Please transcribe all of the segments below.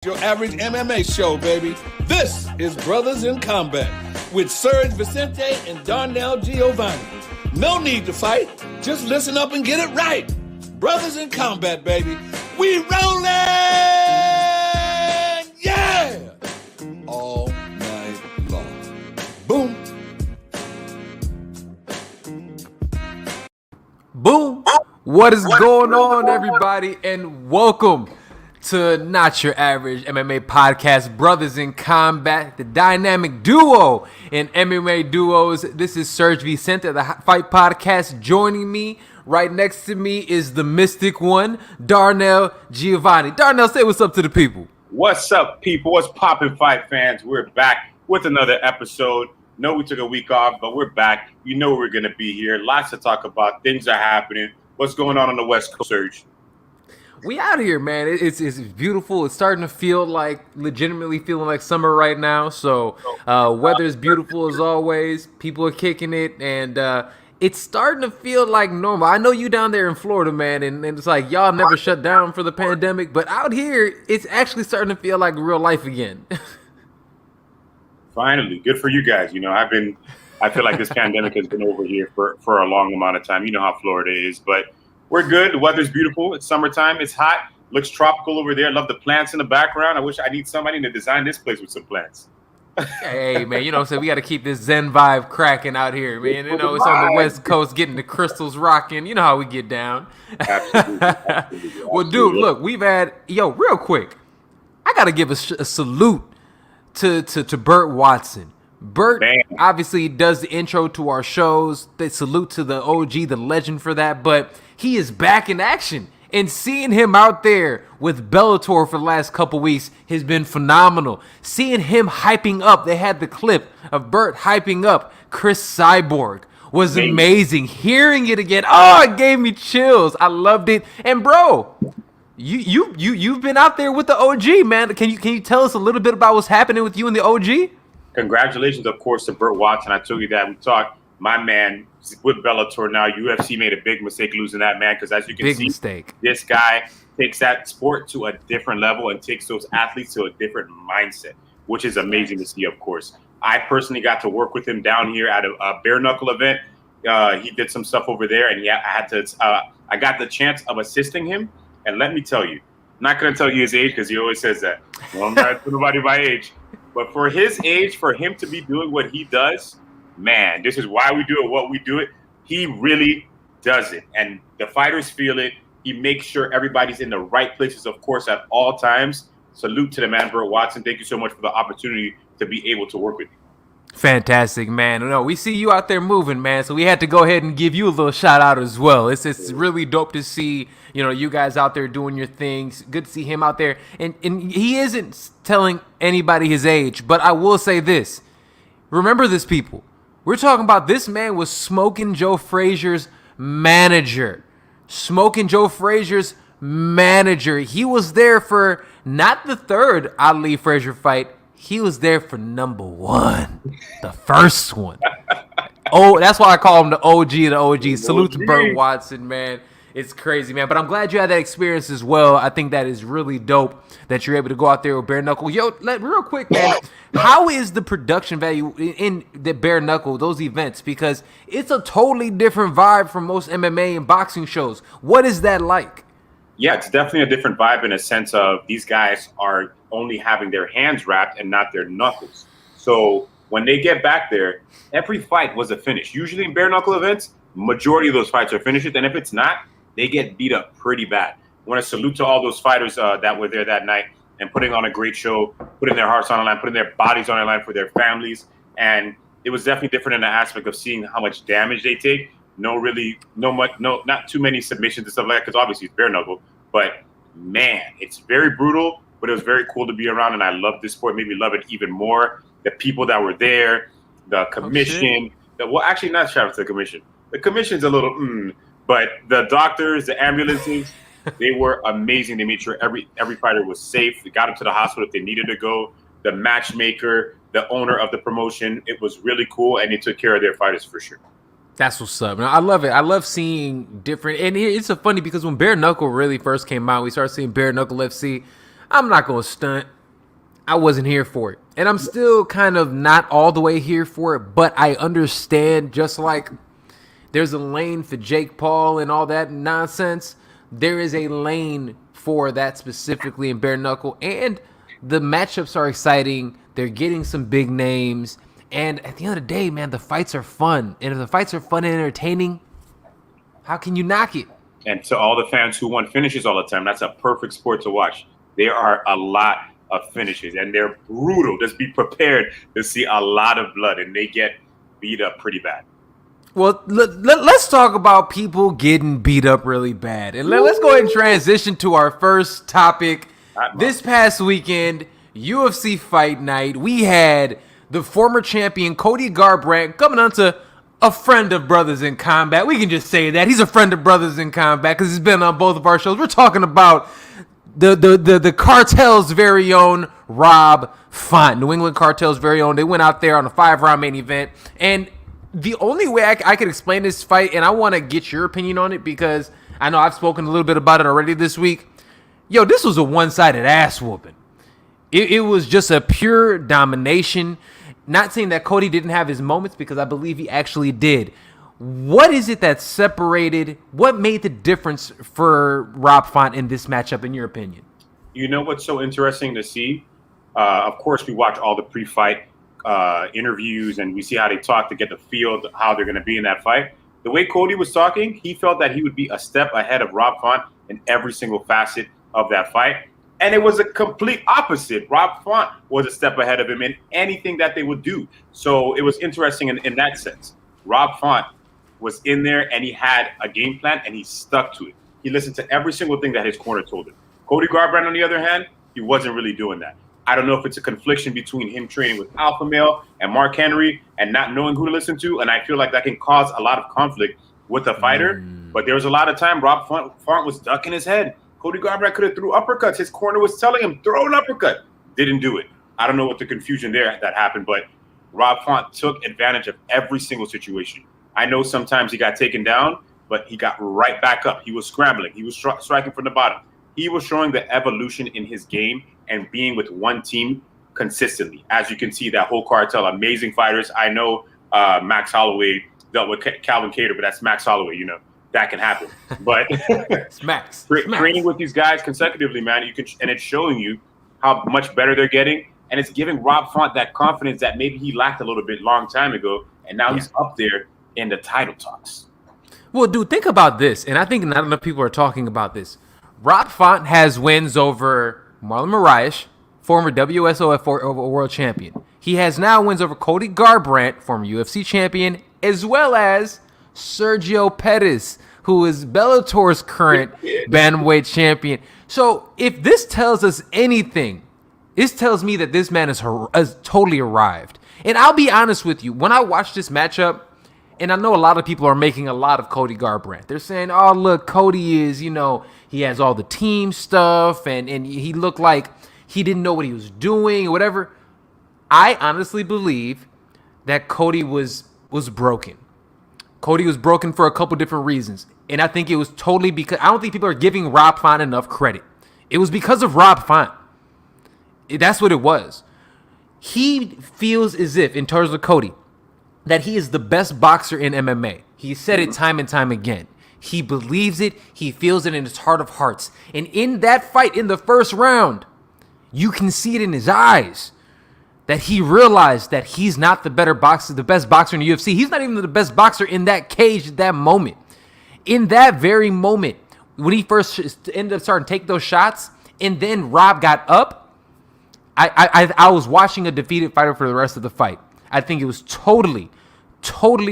Your average MMA show, baby. This is Brothers in Combat with SERG Vicente and Darnell Giovanni. No need to fight. Just listen up and get it right. Brothers in Combat, baby. We rollin'! Yeah! All night long. Boom. Boom. What is going on, everybody? And welcome to Not Your Average MMA Podcast, Brothers in Combat, the dynamic duo in MMA duos. This is SERG Vicente, the Fight Podcast. Joining me, right next to me, is the mystic one, Darnell Giovanni. Darnell, say what's up to the people. What's up, people? What's poppin', fight fans? We're back with another episode. No, we took a week off, but we're back. You know we're going to be here. Lots to talk about. Things are happening. What's going on the West Coast, Serge? We out here, man. It's beautiful. It's starting to feel like, legitimately feeling like summer right now. So weather is beautiful as always. People are kicking it, and it's starting to feel like normal. I know you down there in Florida, man, and it's like y'all never shut down for the pandemic, but out here, it's actually starting to feel like real life again. Finally, good for you guys. You know, I feel like this pandemic has been over here for a long amount of time. You know how Florida is, but we're good. The weather's beautiful. It's summertime. It's hot. Looks tropical over there. I love the plants in the background. I wish I need somebody to design this place with some plants. Hey, man, you know what I'm saying? We got to keep this Zen vibe cracking out here, man. You know, it's on the West Coast, getting the crystals rocking. You know how we get down. Absolutely. Well, dude, look, we've had, real quick, I got to give a salute to Burt Watson. Burt obviously does the intro to our shows. They salute to the OG, the legend for that, but he is back in action. And seeing him out there with Bellator for the last couple weeks has been phenomenal. Seeing him hyping up, they had the clip of Burt hyping up Chris Cyborg was amazing. Hearing it again, it gave me chills. I loved it. And bro, you've been out there with the OG, man. Can you tell us a little bit about what's happening with you and the OG? Congratulations, of course, to Burt Watson. I told you that. We talked. My man with Bellator now. UFC made a big mistake losing that man because, as you can see, this guy takes that sport to a different level and takes those athletes to a different mindset, which is amazing to see, of course. I personally got to work with him down here at a bare knuckle event. He did some stuff over there, and I got the chance of assisting him. And let me tell you, I'm not going to tell you his age because he always says that. Well, I'm not telling nobody my age. But for his age, for him to be doing what he does, man, this is why we do it, what we do it. He really does it. And the fighters feel it. He makes sure everybody's in the right places, of course, at all times. Salute to the man, Burt Watson. Thank you so much for the opportunity to be able to work with you. Fantastic, man. No, we see you out there moving, man. So we had to go ahead and give you a little shout out as well. It's really dope to see, you guys out there doing your things. Good to see him out there. And he isn't telling anybody his age, but I will say this. Remember this, people. We're talking about this man was Smoking Joe Frazier's manager. Smoking Joe Frazier's manager. He was there for not the third Ali Frazier fight. He was there for number one, the first one. Oh, that's why I call him the OG of the OG. Salute to Burt Watson, man. It's crazy, man. But I'm glad you had that experience as well. I think that is really dope that you're able to go out there with bare knuckle. Real quick, man, how is the production value in the bare knuckle, those events? Because it's a totally different vibe from most MMA and boxing shows. What is that like? Yeah, it's definitely a different vibe in a sense of these guys are only having their hands wrapped and not their knuckles. So when they get back there, every fight was a finish. Usually in bare knuckle events, majority of those fights are finishes. And if it's not, they get beat up pretty bad. I want to salute to all those fighters that were there that night and putting on a great show, putting their hearts on the line, putting their bodies on the line for their families. And it was definitely different in the aspect of seeing how much damage they take. Not too many submissions and stuff like that, because obviously it's bare knuckle. But man, it's very brutal, but it was very cool to be around, and I love this sport. Made me love it even more. The people that were there, the commission. Actually, not shout out to the commission. The commission's a little, but the doctors, the ambulances, they were amazing. They made sure every fighter was safe. They got them to the hospital if they needed to go. The matchmaker, the owner of the promotion, it was really cool, and they took care of their fighters for sure. That's what's up. I love it. I love seeing different. And it's so funny because when Bare Knuckle really first came out, we started seeing Bare Knuckle FC. I'm not going to stunt. I wasn't here for it. And I'm still kind of not all the way here for it, but I understand, just like there's a lane for Jake Paul and all that nonsense, there is a lane for that specifically in bare knuckle. And the matchups are exciting. They're getting some big names. And at the end of the day, man, the fights are fun. And if the fights are fun and entertaining, how can you knock it? And to all the fans who want finishes all the time, that's a perfect sport to watch. There are a lot of finishes, and they're brutal. Just be prepared to see a lot of blood, and they get beat up pretty bad. Well, let's talk about people getting beat up really bad. And let's go ahead and transition to our first topic. This past weekend, UFC Fight Night, we had the former champion Cody Garbrandt coming on to a friend of Brothers in Combat. We can just say that. He's a friend of Brothers in Combat because he's been on both of our shows. We're talking about the Cartel's very own Rob Font, New England Cartel's very own. They went out there on a 5-round main event, and the only way I could explain this fight, and I want to get your opinion on it because I know I've spoken a little bit about it already this week. Yo, this was a one-sided ass whooping. It was just a pure domination. Not saying that Cody didn't have his moments, because I believe he actually did. What is it that separated? What made the difference for Rob Font in this matchup, in your opinion? You know what's so interesting to see? Of course, we watch all the pre-fight interviews, and we see how they talk to get the feel of how they're going to be in that fight. The way Cody was talking, he felt that he would be a step ahead of Rob Font in every single facet of that fight. And it was a complete opposite. Rob Font was a step ahead of him in anything that they would do. So it was interesting in that sense. Rob Font was in there, and he had a game plan, and he stuck to it. He listened to every single thing that his corner told him. Cody Garbrandt, on the other hand, he wasn't really doing that. I don't know if it's a confliction between him training with Alpha Male and Mark Henry and not knowing who to listen to, and I feel like that can cause a lot of conflict with a fighter. But there was a lot of time Rob Font was ducking his head. Cody Garbrandt could have threw uppercuts. His corner was telling him, throw an uppercut. Didn't do it. I don't know what the confusion there that happened, but Rob Font took advantage of every single situation. I know sometimes he got taken down, but he got right back up. He was scrambling. He was striking from the bottom. He was showing the evolution in his game and being with one team consistently. As you can see, that whole cartel, amazing fighters. I know Max Holloway dealt with Calvin Kattar, but that's Max Holloway, you know. That can happen, but Max. Training with these guys consecutively, man, and it's showing you how much better they're getting, and it's giving Rob Font that confidence that maybe he lacked a little bit long time ago, and now he's up there in the title talks. Well, dude, think about this, and I think not enough people are talking about this. Rob Font has wins over Marlon Moraes, former WSOF world champion. He has now wins over Cody Garbrandt, former UFC champion, as well as Sergio Pettis, who is Bellator's current bantamweight champion. So if this tells us anything, this tells me that this man has totally arrived. And I'll be honest with you, when I watch this matchup, and I know a lot of people are making a lot of Cody Garbrandt. They're saying, oh, look, Cody is, he has all the team stuff, and he looked like he didn't know what he was doing or whatever. I honestly believe that Cody was broken. Cody was broken for a couple different reasons. And I think it was totally because I don't think people are giving Rob Font enough credit. It was because of Rob Font. That's what it was. He feels as if, in terms of Cody, that he is the best boxer in MMA. He said it time and time again. He believes it. He feels it in his heart of hearts. And in that fight, in the first round, you can see it in his eyes that he realized that he's not the best boxer in the UFC. He's not even the best boxer in that cage at that moment. In that very moment, when he first ended up starting to take those shots, and then Rob got up, I was watching a defeated fighter for the rest of the fight. I think it was totally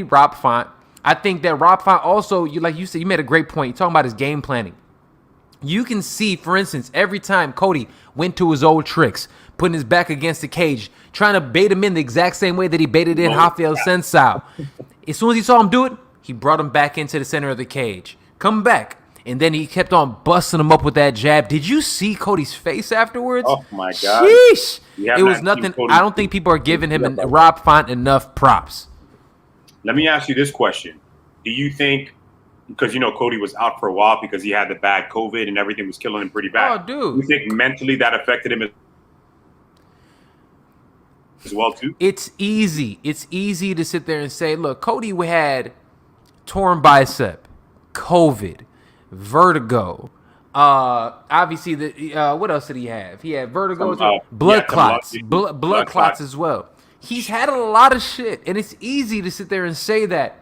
Rob Font. I think that Rob Font also, like you said, you made a great point. You're talking about his game planning. You can see, for instance, every time Cody went to his old tricks, putting his back against the cage, trying to bait him in the exact same way that he baited in Rafael Sensao. As soon as he saw him do it, he brought him back into the center of the cage. Come back. And then he kept on busting him up with that jab. Did you see Cody's face afterwards? Oh, my God. Sheesh. It was nothing. I don't think people are giving him Rob Font enough props. Let me ask you this question. Do you think because Cody was out for a while because he had the bad COVID and everything was killing him pretty bad. Oh, dude. You think mentally that affected him as well too? It's easy. It's easy to sit there and say, look, Cody had torn bicep, COVID, vertigo. Obviously, what else did he have? He had vertigo, blood clots, blood clots as well. He's had a lot of shit, and it's easy to sit there and say that.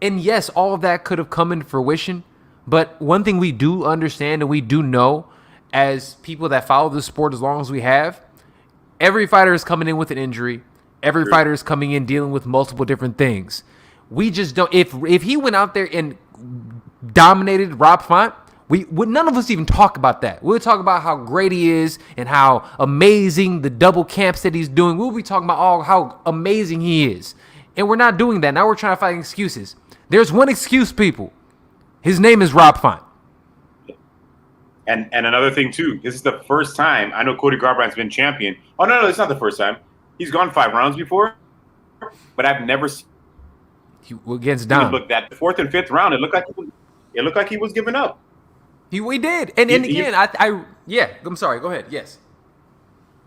And yes, all of that could have come into fruition, but one thing we do understand and we do know as people that follow the sport as long as we have, every fighter is coming in with an injury. Every fighter is coming in dealing with multiple different things. We just don't. If he went out there and dominated Rob Font, none of us even talk about that. We'll talk about how great he is and how amazing the double camps that he's doing. We'll be talking about how amazing he is. And we're not doing that. Now we're trying to find excuses. There's one excuse, people. His name is Rob Font. And another thing, too, this is the first time. I know Cody Garbrandt's been champion. Oh, no, it's not the first time. He's gone 5 rounds before, but I've never seen against Dom. Look, that 4th and 5th round, it looked like he was giving up. We did. And again, I'm sorry. Go ahead. Yes.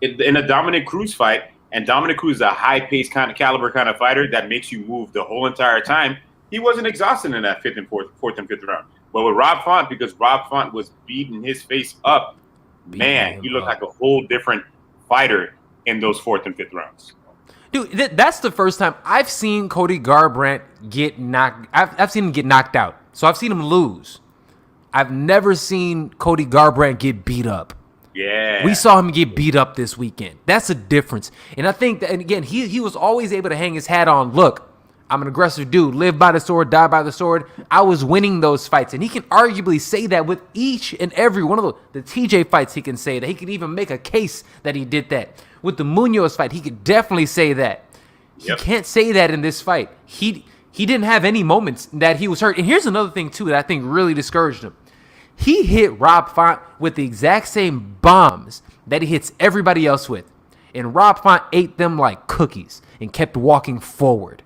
In a Dominic Cruz fight, and Dominic Cruz is a high-paced caliber kind of fighter that makes you move the whole entire time, he wasn't exhausted in that 4th and 5th round. But with Rob Font, because Rob Font was beating his face up, he looked like a whole different fighter in those 4th and 5th rounds. Dude, that's the first time I've seen Cody Garbrandt get knocked. I've seen him get knocked out. So I've seen him lose. I've never seen Cody Garbrandt get beat up. Yeah. We saw him get beat up this weekend. That's a difference. And I think that, and again, he was always able to hang his hat on, look, I'm an aggressive dude, live by the sword, die by the sword. I was winning those fights. And he can arguably say that with each and every one of the TJ fights. He can say that. He can even make a case that he did that. With the Munoz fight, he could definitely say that. He can't say that in this fight. He didn't have any moments that he was hurt. And here's another thing, too, that I think really discouraged him. He hit Rob Font with the exact same bombs that he hits everybody else with. And Rob Font ate them like cookies and kept walking forward.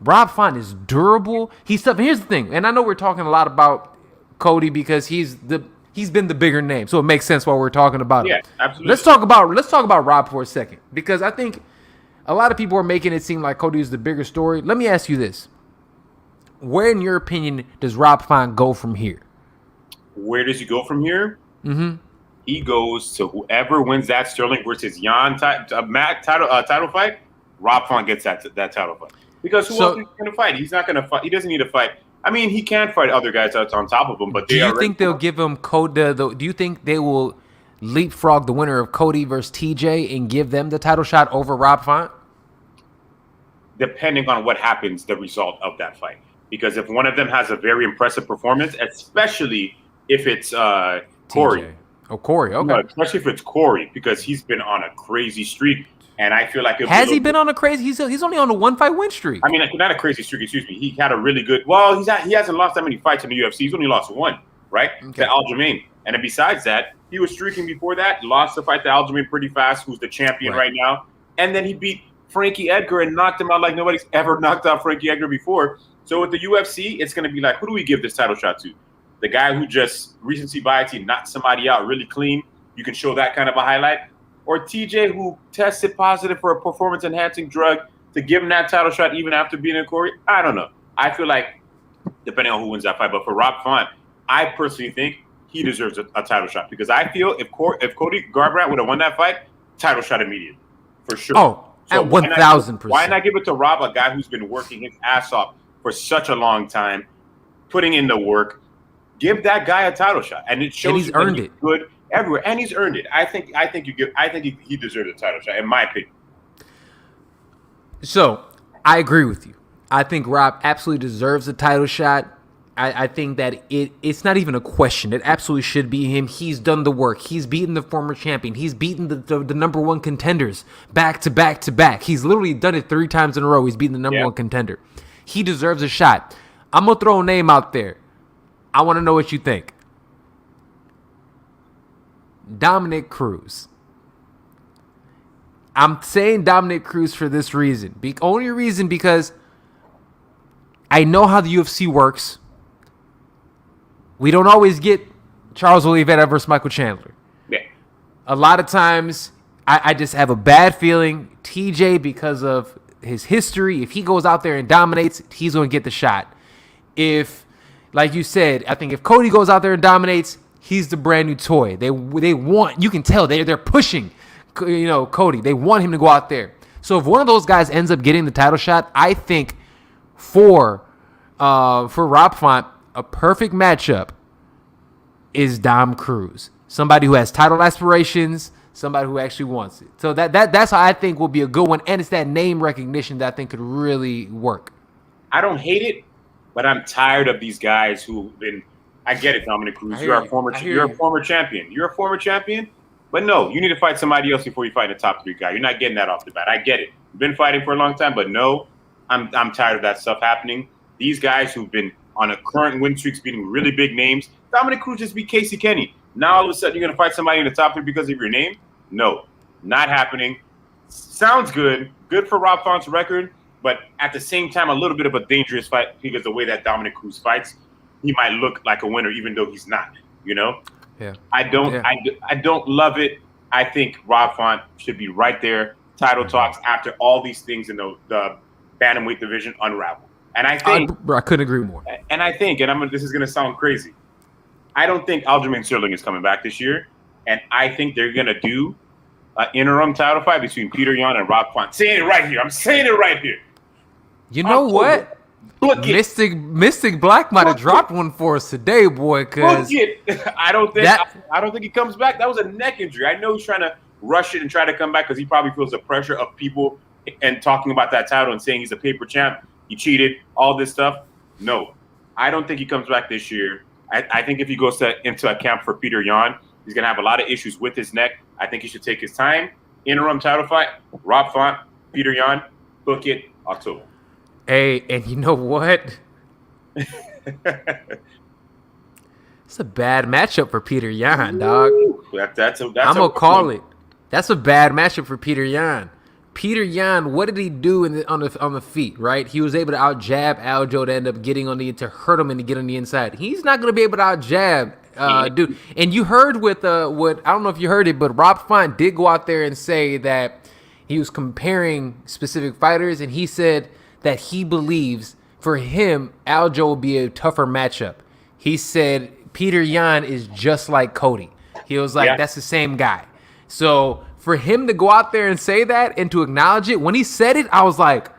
Rob Font is durable. He's tough. And here's the thing, and I know we're talking a lot about Cody because he's been the bigger name, so it makes sense why we're talking about him. Yeah, absolutely. Let's talk about Rob for a second, because I think a lot of people are making it seem like Cody is the bigger story. Let me ask you this: where, in your opinion, does Rob Font go from here? Where does he go from here? Mm-hmm. He goes to whoever wins that Sterling versus Jan title fight. Rob Font gets that title fight. Because who else is going to fight? He's not going to fight. He doesn't need to fight. I mean, he can fight other guys that's on top of him, but do you think they'll give him Cody? Do you think they will leapfrog the winner of Cody versus TJ and give them the title shot over Rob Font? Depending on what happens, the result of that fight. Because if one of them has a very impressive performance, especially if it's Corey. TJ. Oh, Corey. Okay. No, especially if it's Corey, because he's been on a crazy streak. And I feel like has he been on a crazy? He's only on a 1-fight win streak. I mean, not a crazy streak. Excuse me. He had a really good. Well, he hasn't lost that many fights in the UFC. He's only lost 1, right? Okay. To Aljamain. And then besides that, he was streaking before that. Lost the fight to Aljamain pretty fast, who's the champion right now. And then he beat Frankie Edgar and knocked him out like nobody's ever knocked out Frankie Edgar before. So with the UFC, it's going to be like, who do we give this title shot to? The guy who just recency bias, he knocked somebody out really clean. You can show that kind of a highlight. Or TJ, who tested positive for a performance-enhancing drug, to give him that title shot even after beating Corey? I don't know. I feel like, depending on who wins that fight, but for Rob Font, I personally think he deserves a title shot, because I feel if Cody Garbrandt would have won that fight, title shot immediately, for sure. Oh, so at 1,000%. Why not give it to Rob, a guy who's been working his ass off for such a long time, putting in the work? Give that guy a title shot, and it shows he's earned it. Good everywhere, and he's earned it. I think he deserves a title shot, in my opinion. So I agree with you. I think Rob absolutely deserves a title shot. I think that it's not even a question. It absolutely should be him. He's done the work. He's beaten the former champion. He's beaten the number 1 contenders back to back to back. He's literally done it 3 times in a row. He's beaten the number 1 contender. He deserves a shot. I'm gonna throw a name out there. I want to know what you think. Dominic Cruz. I'm saying Dominic Cruz for this reason. Only reason because I know how the UFC works. We don't always get Charles Oliveira versus Michael Chandler. Yeah. A lot of times, I just have a bad feeling. TJ, because of his history, if he goes out there and dominates, he's going to get the shot. If, like you said, I think if Cody goes out there and dominates, he's the brand new toy. They want, you can tell they're pushing, Cody. They want him to go out there. So if one of those guys ends up getting the title shot, I think for Rob Font, a perfect matchup is Dom Cruz, somebody who has title aspirations, somebody who actually wants it. So that's how I think will be a good one, and it's that name recognition that I think could really work. I don't hate it, but I'm tired of these guys who've been. I get it, Dominic Cruz. You're a former champion. You're a former champion, but no, you need to fight somebody else before you fight a top 3 guy. You're not getting that off the bat. I get it. You've been fighting for a long time, but no, I'm tired of that stuff happening. These guys who've been on a current win streak, beating really big names. Dominic Cruz just beat Casey Kenny. Now all of a sudden you're going to fight somebody in the top 3 because of your name? No, not happening. Sounds good. Good for Rob Font's record, but at the same time, a little bit of a dangerous fight because the way that Dominic Cruz fights, he might look like a winner even though he's not. Yeah. I don't love it. I think Rob Font should be right there. Title talks after all these things in the bantamweight division unravel. And I think I couldn't agree more. And I think, this is going to sound crazy, I don't think Aljamain Sterling is coming back this year, and I think they're going to do an interim title fight between Peter Yan and Rob Font. Saying it right here. I'm saying it right here. You know what? Mystic Black might have dropped one for us today, boy. Because I don't think he comes back. That was a neck injury. I know he's trying to rush it and try to come back because he probably feels the pressure of people and talking about that title and saying he's a paper champ. He cheated, all this stuff. No, I don't think he comes back this year. I think if he goes into a camp for Peter Yan, he's going to have a lot of issues with his neck. I think he should take his time. Interim title fight, Rob Font, Peter Yan, book it, October. Hey, and you know what? It's a bad matchup for Peter Yan, dog. I'm going to call it. That's a bad matchup for Peter Yan. Peter Yan, what did he do on the feet, right? He was able to out-jab Aljo to end up getting to hurt him and to get on the inside. He's not going to be able to out-jab, dude. And you heard what I don't know if you heard it, but Rob Font did go out there and say that he was comparing specific fighters, and he said that he believes for him, Aljo will be a tougher matchup. He said Peter Yan is just like Cody. He was like, That's the same guy. So for him to go out there and say that and to acknowledge it, when he said it, I was like,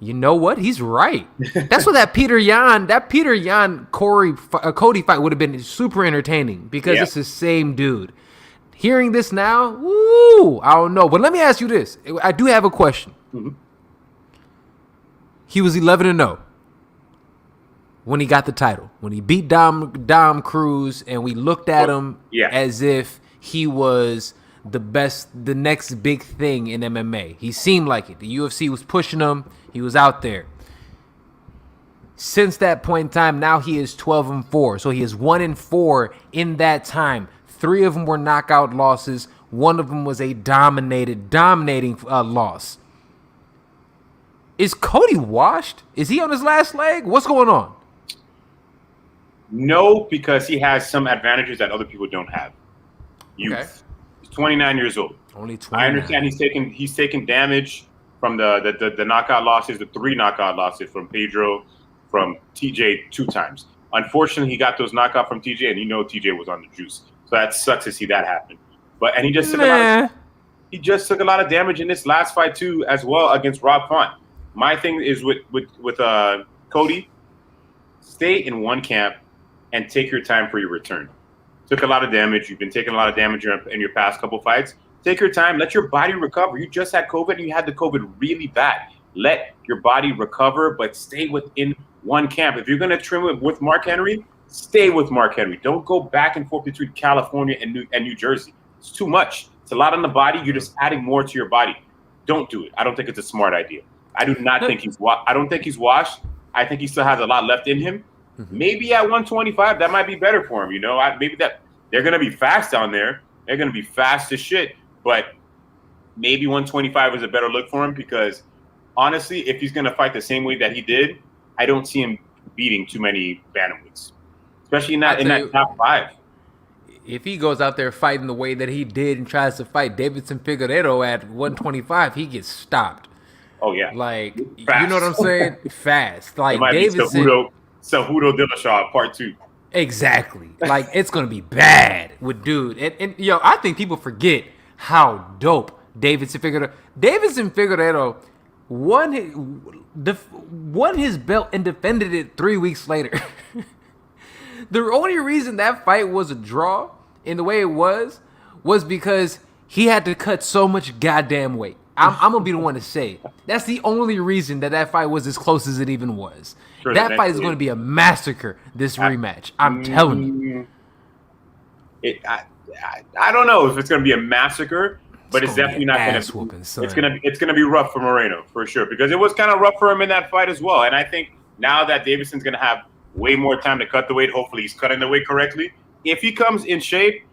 you know what? He's right. That's what that Peter Yan Cody fight would have been super entertaining because it's the same dude. Hearing this now, woo, I don't know. But let me ask you this. I do have a question. Mm-hmm. He was 11-0 when he got the title. When he beat Dom Cruz, and we looked at him as if he was the next big thing in MMA. He seemed like it. The UFC was pushing him. He was out there. Since that point in time, now he is 12-4. So he is 1-4 in that time. 3 of them were knockout losses. 1 of them was a dominating loss. Is Cody washed? Is he on his last leg? What's going on? No, because he has some advantages that other people don't have. Youth. Okay. He's 29 years old. Only 29. I understand he's taken damage from the knockout losses, the 3 knockout losses from Pedro, from TJ 2 times. Unfortunately, he got those knockouts from TJ, and TJ was on the juice. So that sucks to see that happen. And he just took a lot of damage in this last fight too, as well, against Rob Font. My thing is with Cody, stay in one camp and take your time for your return. Took a lot of damage. You've been taking a lot of damage in your past couple fights. Take your time. Let your body recover. You just had COVID and you had the COVID really bad. Let your body recover, but stay within one camp. If you're going to trim it with Mark Henry, stay with Mark Henry. Don't go back and forth between California and New Jersey. It's too much. It's a lot on the body. You're just adding more to your body. Don't do it. I don't think it's a smart idea. I do not think I don't think he's washed. I think he still has a lot left in him. Mm-hmm. Maybe at 125, that might be better for him. Maybe that they're going to be fast down there. They're going to be fast as shit. But maybe 125 is a better look for him because, honestly, if he's going to fight the same way that he did, I don't see him beating too many bantamweights, especially not in that top 5. If he goes out there fighting the way that he did and tries to fight Davidson Figueiredo at 125, he gets stopped. Oh yeah, like fast. You know what I'm saying? Fast. Like Davidson, Cejudo Dillashaw Part 2. Exactly. Like it's gonna be bad with dude. And yo, I think people forget how dope Davidson Figueiredo won his belt and defended it 3 weeks later. The only reason that fight was a draw in the way it was because he had to cut so much goddamn weight. I'm gonna be the one to say it. That's the only reason that fight was as close as it even was. Sure, that fight is going to be a massacre. This rematch, I'm telling you. I don't know if it's going to be a massacre, but it's definitely not going to. It's going to be rough for Moreno for sure, because it was kind of rough for him in that fight as well. And I think now that Davidson's going to have way more time to cut the weight, hopefully he's cutting the weight correctly. If he comes in shape,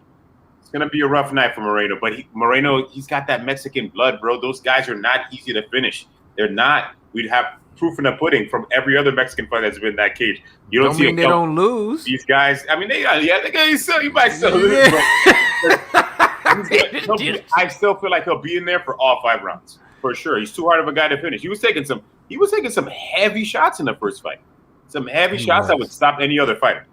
it's going to be a rough night for Moreno. But Moreno, he's got that Mexican blood, bro. Those guys are not easy to finish. They're not. We'd have proof in the pudding from every other Mexican fight that's been in that cage. You don't see they don't lose. These guys, I mean, they might still lose. I still feel like he'll be in there for all 5 rounds for sure. He's too hard of a guy to finish. He was taking some heavy shots in the first fight. Some heavy shots that would stop any other fighter.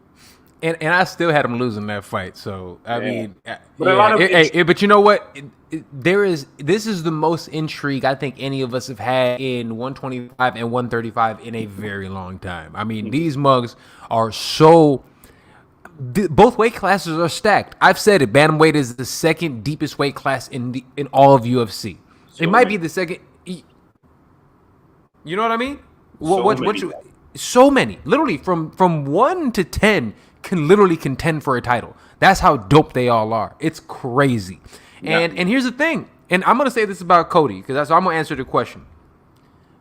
And I still had him losing that fight. So I mean, but you know what? This is the most intrigue I think any of us have had in 125 and 135 in a very long time. I mean, these mugs are so. Both weight classes are stacked. I've said it. Bantamweight is the second deepest weight class in all of UFC. It might be the second. You know what I mean? So many. Literally from 1 to 10 can literally contend for a title. That's how dope they all are. It's crazy. And here's the thing. And I'm going to say this about Cody, because I'm going to answer the question.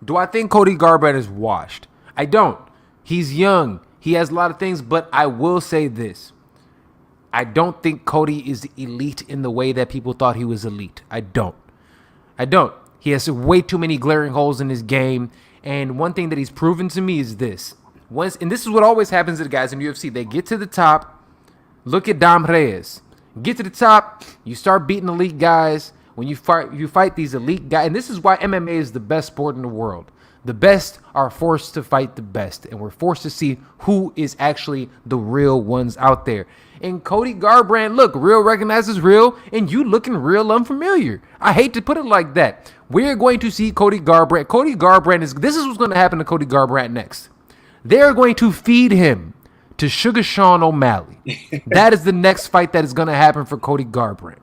Do I think Cody Garbrandt is washed? I don't. He's young. He has a lot of things, but I will say this. I don't think Cody is elite in the way that people thought he was elite. I don't. He has way too many glaring holes in his game. And one thing that he's proven to me is this. And this is what always happens to the guys in UFC. They get to the top. Look at Dom Reyes. Get to the top. You start beating elite guys. When you fight these elite guys. And this is why MMA is the best sport in the world. The best are forced to fight the best. And we're forced to see who is actually the real ones out there. And Cody Garbrandt, look, real recognizes real. And you looking real unfamiliar. I hate to put it like that. We're going to see Cody Garbrandt. This is what's going to happen to Cody Garbrandt next. They're going to feed him to Sugar Sean O'Malley. That is the next fight that is going to happen for Cody Garbrandt.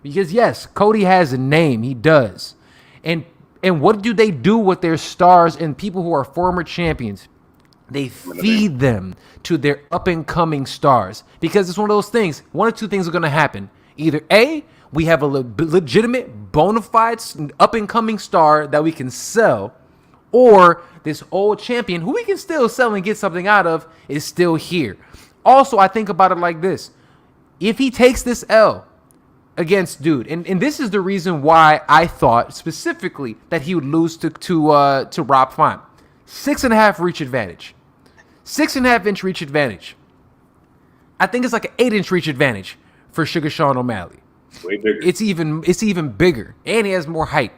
Because, yes, Cody has a name. He does. And what do they do with their stars and people who are former champions? They feed them to their up-and-coming stars. Because it's one of those things. One or two things are going to happen. Either A, we have a legitimate, bona fide, up-and-coming star that we can sell, or this old champion, who we can still sell and get something out of, is still here. Also, I think about it like this. If he takes this L against dude, and this is the reason why I thought specifically that he would lose to Rob Font. 6.5 reach advantage. 6.5-inch reach advantage. I think it's like an 8-inch reach advantage for Sugar Sean O'Malley. Way bigger. It's even bigger, and he has more height.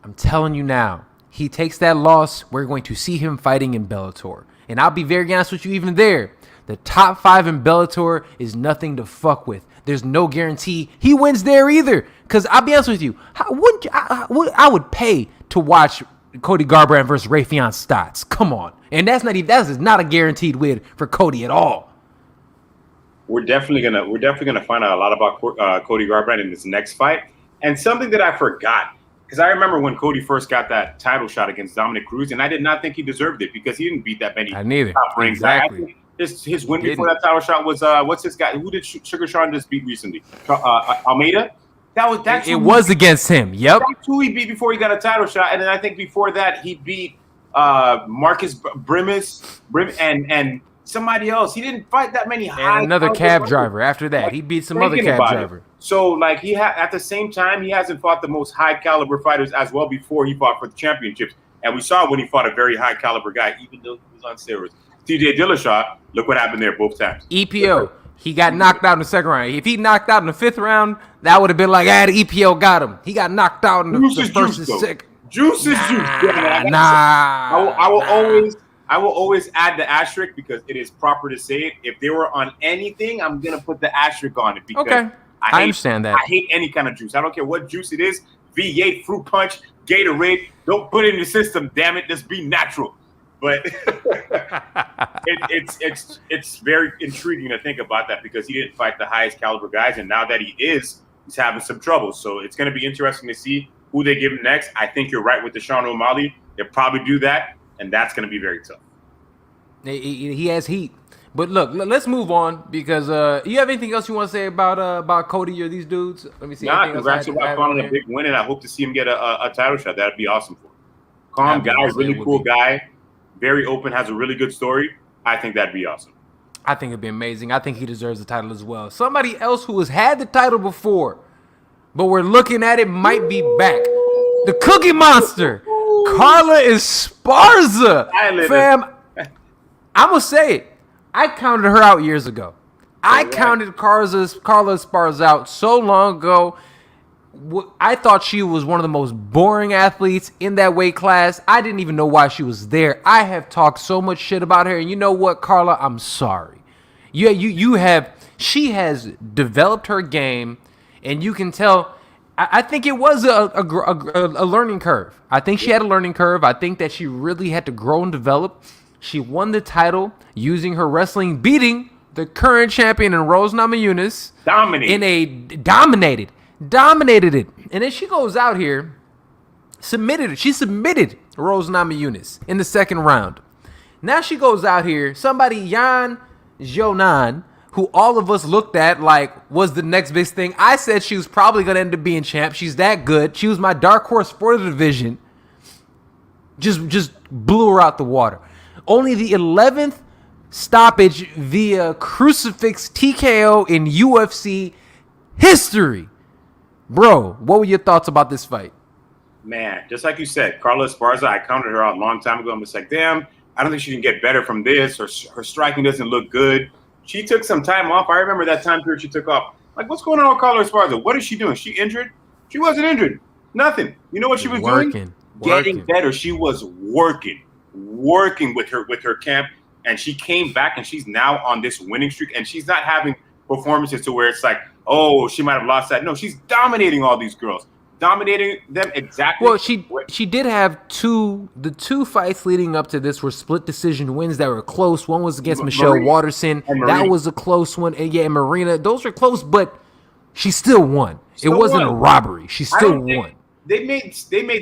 I'm telling you now, he takes that loss, we're going to see him fighting in Bellator. And I'll be very honest with you, even there, the top 5 in Bellator is nothing to fuck with. There's no guarantee he wins there either. Because I'll be honest with you, I would pay to watch Cody Garbrandt versus Rafion Stotts. Come on. And that is not a guaranteed win for Cody at all. We're definitely gonna find out a lot about Cody Garbrandt in this next fight. And something that I forgot, because I remember when Cody first got that title shot against Dominic Cruz, and I did not think he deserved it because he didn't beat that many top rings. Exactly. His win before that title shot was what's this guy? Who did Sugar Sean just beat recently? Almeida. It was against him. Yep. That's who he beat before he got a title shot, and then I think before that he beat Marcus Brimis and somebody else. He didn't fight that many high. And another cab driver. After that, he beat some other cab driver. So, at the same time, he hasn't fought the most high caliber fighters as well before he fought for the championships. And we saw when he fought a very high caliber guy, even though he was on steroids. TJ Dillashaw, look what happened there both times. EPO. He got knocked out in the second round. If he knocked out in the fifth round, that would have been like, the EPO got him. He got knocked out in the first and second. Juice is juice. I will always add the asterisk because it is proper to say it. If they were on anything, I'm gonna put the asterisk on it because I understand that. I hate any kind of juice. I don't care what juice it is. V8, fruit punch, Gatorade. Don't put it in the system. Damn it, just be natural. But it's very intriguing to think about that because he didn't fight the highest caliber guys, and now that he's having some trouble. So it's going to be interesting to see who they give him next. I think you're right with the Sean O'Malley. They'll probably do that, and that's going to be very tough. He has heat. But look, let's move on because you have anything else you want to say about Cody or these dudes? Let me see. Nah, congrats about finding a big win, and I hope to see him get a title shot. That'd be awesome for him. Calm guy, really cool guy, very open, has a really good story. I think that'd be awesome. I think it'd be amazing. I think he deserves the title as well. Somebody else who has had the title before, but we're looking at it might be back. The Cookie Monster, Carla ESPARZA. Fam, I'm going to say it. I counted her out years ago. I counted Carla ESPARZA out so long ago. I thought she was one of the most boring athletes in that weight class. I didn't even know why she was there. I have talked so much shit about her, and you know what, Carla? I'm sorry. She has developed her game, and you can tell. I think it was a learning curve. I think she had a learning curve. I think that she really had to grow and develop. She won the title using her wrestling, beating the current champion in Rose Namajunas. Dominated it. And then she goes out here, She submitted Rose Namajunas in the second round. Now she goes out here, Jon Jones, who all of us looked at like was the next big thing. I said she was probably going to end up being champ. She's that good. She was my dark horse for the division. Just blew her out the water. Only the 11th stoppage via crucifix TKO in UFC history. Bro, what were your thoughts about this fight? Man, just like you said, Carla ESPARZA, I counted her out a long time ago. I'm just like, damn, I don't think she can get better from this. Her striking doesn't look good. She took some time off. I remember that time period she took off. Like, what's going on with Carla ESPARZA? What is she doing? She injured? She wasn't injured. Nothing. You know what she was doing? Getting better. She was working with her camp, and she came back, and she's now on this winning streak, and she's not having performances to where it's like, oh, she might have lost that. No, she's dominating all these girls. Dominating them exactly. Well, she did have the two fights leading up to this were split decision wins that were close. One was against Michelle Waterson. That was a close one. And Marina. Those were close, but she still won. It wasn't a robbery. She still won. They made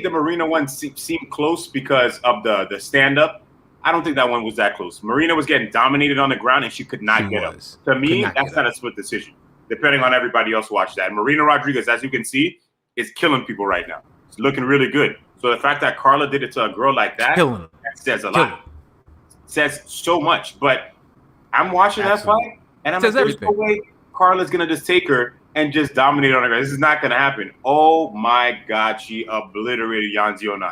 the Marina one seem close because of the stand up. I don't think that one was that close. Marina was getting dominated on the ground and she could not get up. To me, that's not a split decision. Depending on everybody else watch that. Marina Rodriguez, as you can see, is killing people right now. It's looking really good. So the fact that Carla did it to a girl like that, that says a lot. It says so much. But I'm watching that fight, and I'm like, there's no way Carla's going to just take her and just dominate on her. This is not going to happen. Oh, my God. She obliterated Jon Jones.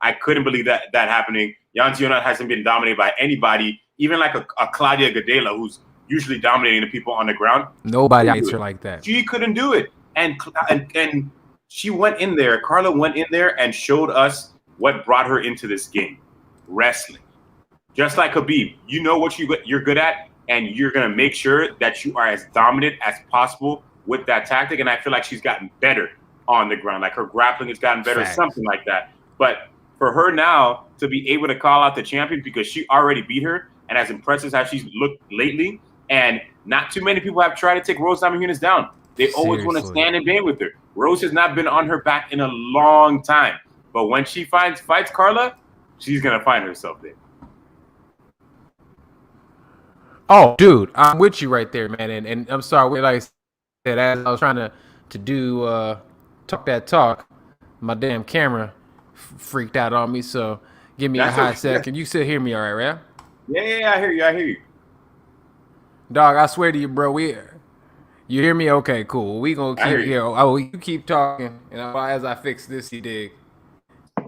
I couldn't believe that happening. Jon Jones hasn't been dominated by anybody, even like a Claudia Gadela, who's usually dominating the people on the ground. Nobody hates her like that. She couldn't do it. And she went in there. Carla went in there and showed us what brought her into this game. Wrestling. Just like Khabib. You know what you're good at, and you're going to make sure that you are as dominant as possible with that tactic. And I feel like she's gotten better on the ground. Like her grappling has gotten better, something like that. But for her now to be able to call out the champion because she already beat her, and as impressive as she's looked lately, and not too many people have tried to take Rose Namajunas down. They always want to stand and bang with her. Rose has not been on her back in a long time. But when she fights Carla, she's going to find herself there. Oh, dude, I'm with you right there, man. And I'm sorry, like I said, as I was trying to do talk that talk, my damn camera freaked out on me. So give me a hot second. You still hear me all right, right? Yeah, I hear you. Dog, I swear to you, bro, you hear me? Okay, cool. We gonna keep you keep talking, and as I fix this, you dig.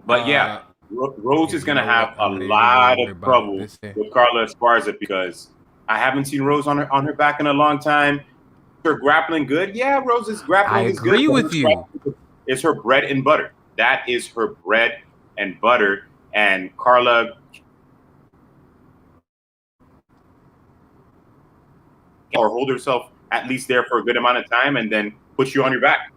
But yeah, Rose is going to have a lot of trouble with Carla Esparza because I haven't seen Rose on her back in a long time. Her grappling good? Yeah, Rose's grappling is good. I agree with you. It's her bread and butter. That is her bread and butter. And Carla or hold herself at least there for a good amount of time and then put you on your back.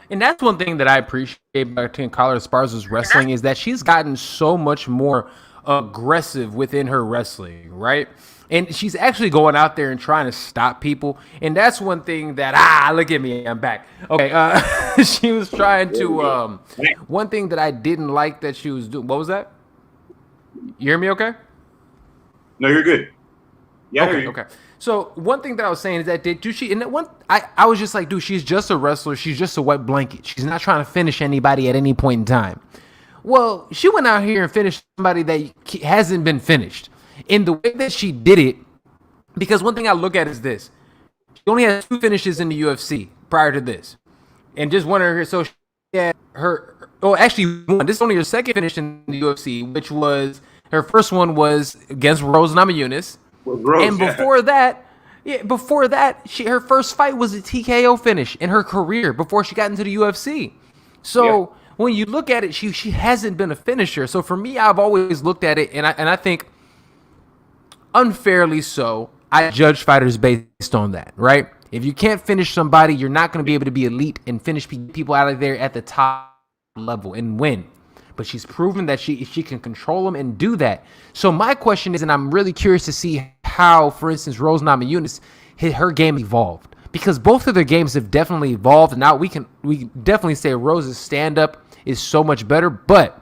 And that's one thing that I appreciate about Carla Esparza's wrestling is that she's gotten so much more aggressive within her wrestling, right? And she's actually going out there and trying to stop people. And that's one thing that, look at me, I'm back. Okay, she was trying to, one thing that I didn't like that she was doing, what was that? You hear me okay? No, you're good. Yeah, okay. So one thing that I was saying is that I was just like, dude, she's just a wrestler. She's just a wet blanket. She's not trying to finish anybody at any point in time. Well, she went out here and finished somebody that hasn't been finished. In the way that she did it, because one thing I look at is this. She only had 2 finishes in the UFC prior to this. And just one of her, so she had actually one. This is only her second finish in the UFC, which was, her first one was against Rose Namajunas. And before that, her first fight was a TKO finish in her career before she got into the UFC. So when you look at it, she hasn't been a finisher. So for me, I've always looked at it, and I think unfairly so, I judge fighters based on that, right? If you can't finish somebody, you're not going to be able to be elite and finish people out of there at the top level and win. But she's proven that she can control them and do that. So my question is, and I'm really curious to see how, for instance, Rose Namajunas, her game evolved. Because both of their games have definitely evolved. Now we definitely say Rose's stand-up is so much better. But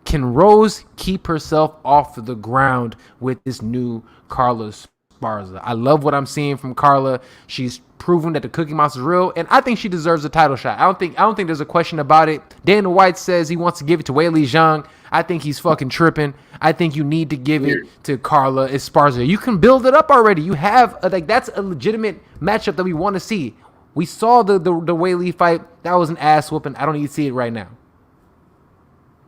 can Rose keep herself off the ground with this new Carla Esparza? I love what I'm seeing from Carla. She's proven that the Cookie Monster is real, and I think she deserves a title shot. I don't think there's a question about it. Dana White says he wants to give it to Weili Zhang. I think he's fucking tripping. I think you need to give it to Carla Esparza. You can build it up already. You have that's a legitimate matchup that we want to see. We saw the Weili fight. That was an ass whooping. I don't need to see it right now.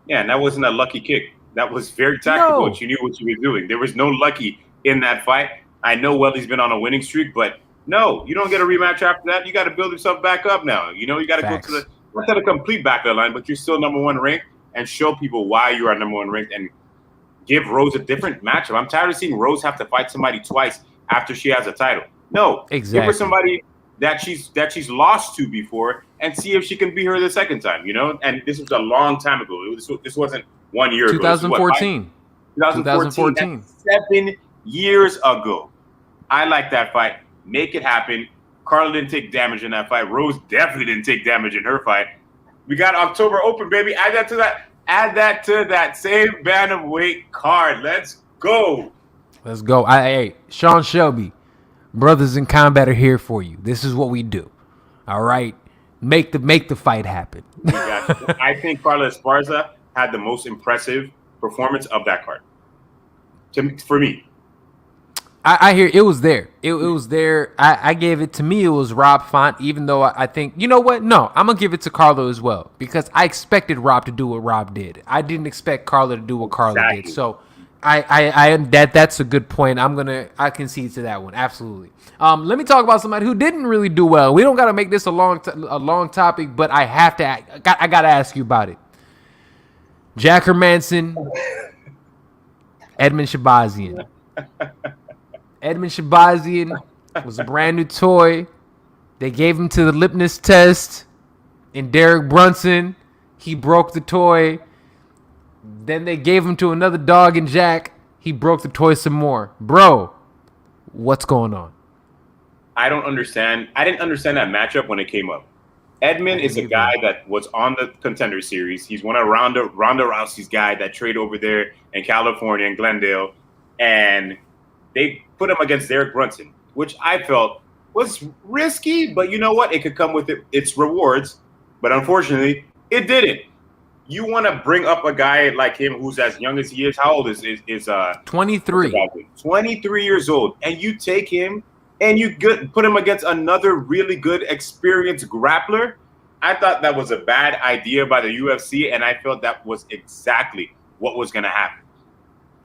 Yeah, and that wasn't a lucky kick. That was very tactical. No. She knew what she was doing. There was no lucky in that fight. I know Welly's been on a winning streak, but no, you don't get a rematch after that. You got to build yourself back up now. You know, you got to go to not a complete backup line, but you're still number 1 ranked, and show people why you are number 1 ranked and give Rose a different matchup. I'm tired of seeing Rose have to fight somebody twice after she has a title. No, exactly. Give her somebody that she's lost to before and see if she can beat her the second time, you know? And this was a long time ago. This wasn't 1 year ago. 2014. 2014. That's 7 years ago. I like that fight. Make it happen. Carla didn't take damage in that fight. Rose definitely didn't take damage in her fight. We got October open, baby. Add that to that same bantamweight card. Let's go. Let's go. Hey, Sean Shelby, Brothers in Combat are here for you. This is what we do. All right. Make the fight happen. I think Carla Esparza had the most impressive performance of that card. For me. I hear it was there. It was there. I gave it, to me, it was Rob Font, even though I think, you know what? No, I'm going to give it to Carla as well, because I expected Rob to do what Rob did. I didn't expect Carla to do what Carla did. So that's a good point. I concede to that one. Absolutely. Let me talk about somebody who didn't really do well. We don't got to make this a long topic, but I got to ask you about it. Jack Hermanson, Edmund Shabazian. Edmund Shabazian was a brand new toy. They gave him to the Lipness test. And Derek Brunson, he broke the toy. Then they gave him to another dog in Jack. He broke the toy some more. Bro, what's going on? I don't understand. I didn't understand that matchup when it came up. Edmund is a guy that was on the Contender Series. He's one of Ronda Rousey's guy that trade over there in California, in Glendale. And they put him against Derek Brunson, which I felt was risky, but you know what? It could come with its rewards. But unfortunately, it didn't. You want to bring up a guy like him who's as young as he is. How old is 23. 23 years old. And you take him and you put him against another really good experienced grappler. I thought that was a bad idea by the UFC, and I felt that was exactly what was going to happen.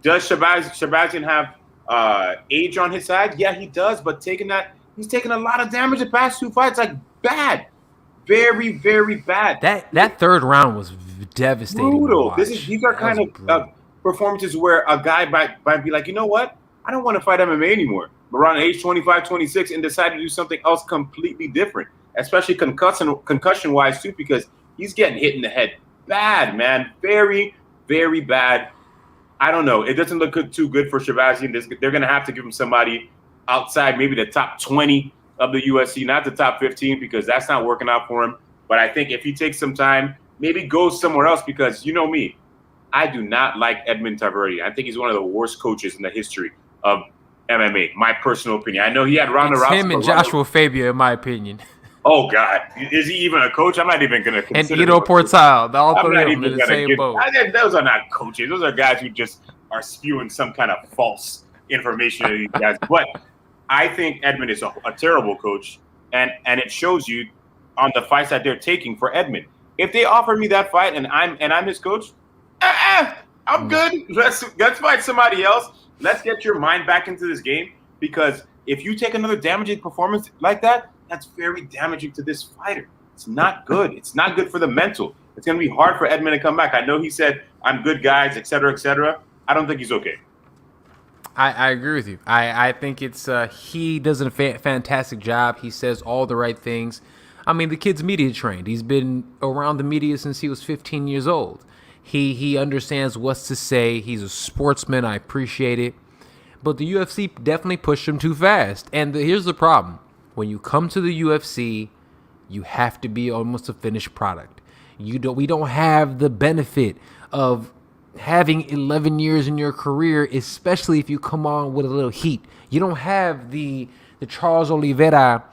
Does Shabazian have age on his side? Yeah, he does, but he's taking a lot of damage the past 2 fights, like bad. Very, very bad. That third round was devastating. Brutal. These are kind of performances where a guy might be like, you know what? I don't want to fight MMA anymore. Around age 25, 26, and decide to do something else completely different, especially concussion-wise too, because he's getting hit in the head bad, man. Very, very bad. I don't know. It doesn't look too good for Shabazian. They're going to have to give him somebody outside maybe the top 20 of the UFC, not the top 15, because that's not working out for him. But I think if he takes some time, maybe goes somewhere else, because you know me, I do not like Edmund Taverdi. I think he's one of the worst coaches in the history of MMA, my personal opinion. I know he had Ronda Rousey. Him and Joshua Fabia, in my opinion. Oh, God. Is he even a coach? I'm not even going to consider. And Ito Portal. All three of them in the same boat. Those are not coaches. Those are guys who just are spewing some kind of false information to these guys. But I think Edmund is a terrible coach, and it shows you on the fights that they're taking for Edmund. If they offer me that fight and I'm his coach, I'm good. Let's fight somebody else. Let's get your mind back into this game, because if you take another damaging performance like that, that's very damaging to this fighter. It's not good. It's not good for the mental. It's going to be hard for Edmund to come back. I know he said, I'm good, guys, et cetera, et cetera. I don't think he's okay. I agree with you. I think it's he does a fantastic job. He says all the right things. I mean, the kid's media trained. He's been around the media since he was 15 years old. He understands what to say. He's a sportsman. I appreciate it. But the UFC definitely pushed him too fast. And here's the problem. When you come to the UFC, you have to be almost a finished product. We don't have the benefit of having 11 years in your career, especially if you come on with a little heat. You don't have the Charles Oliveira,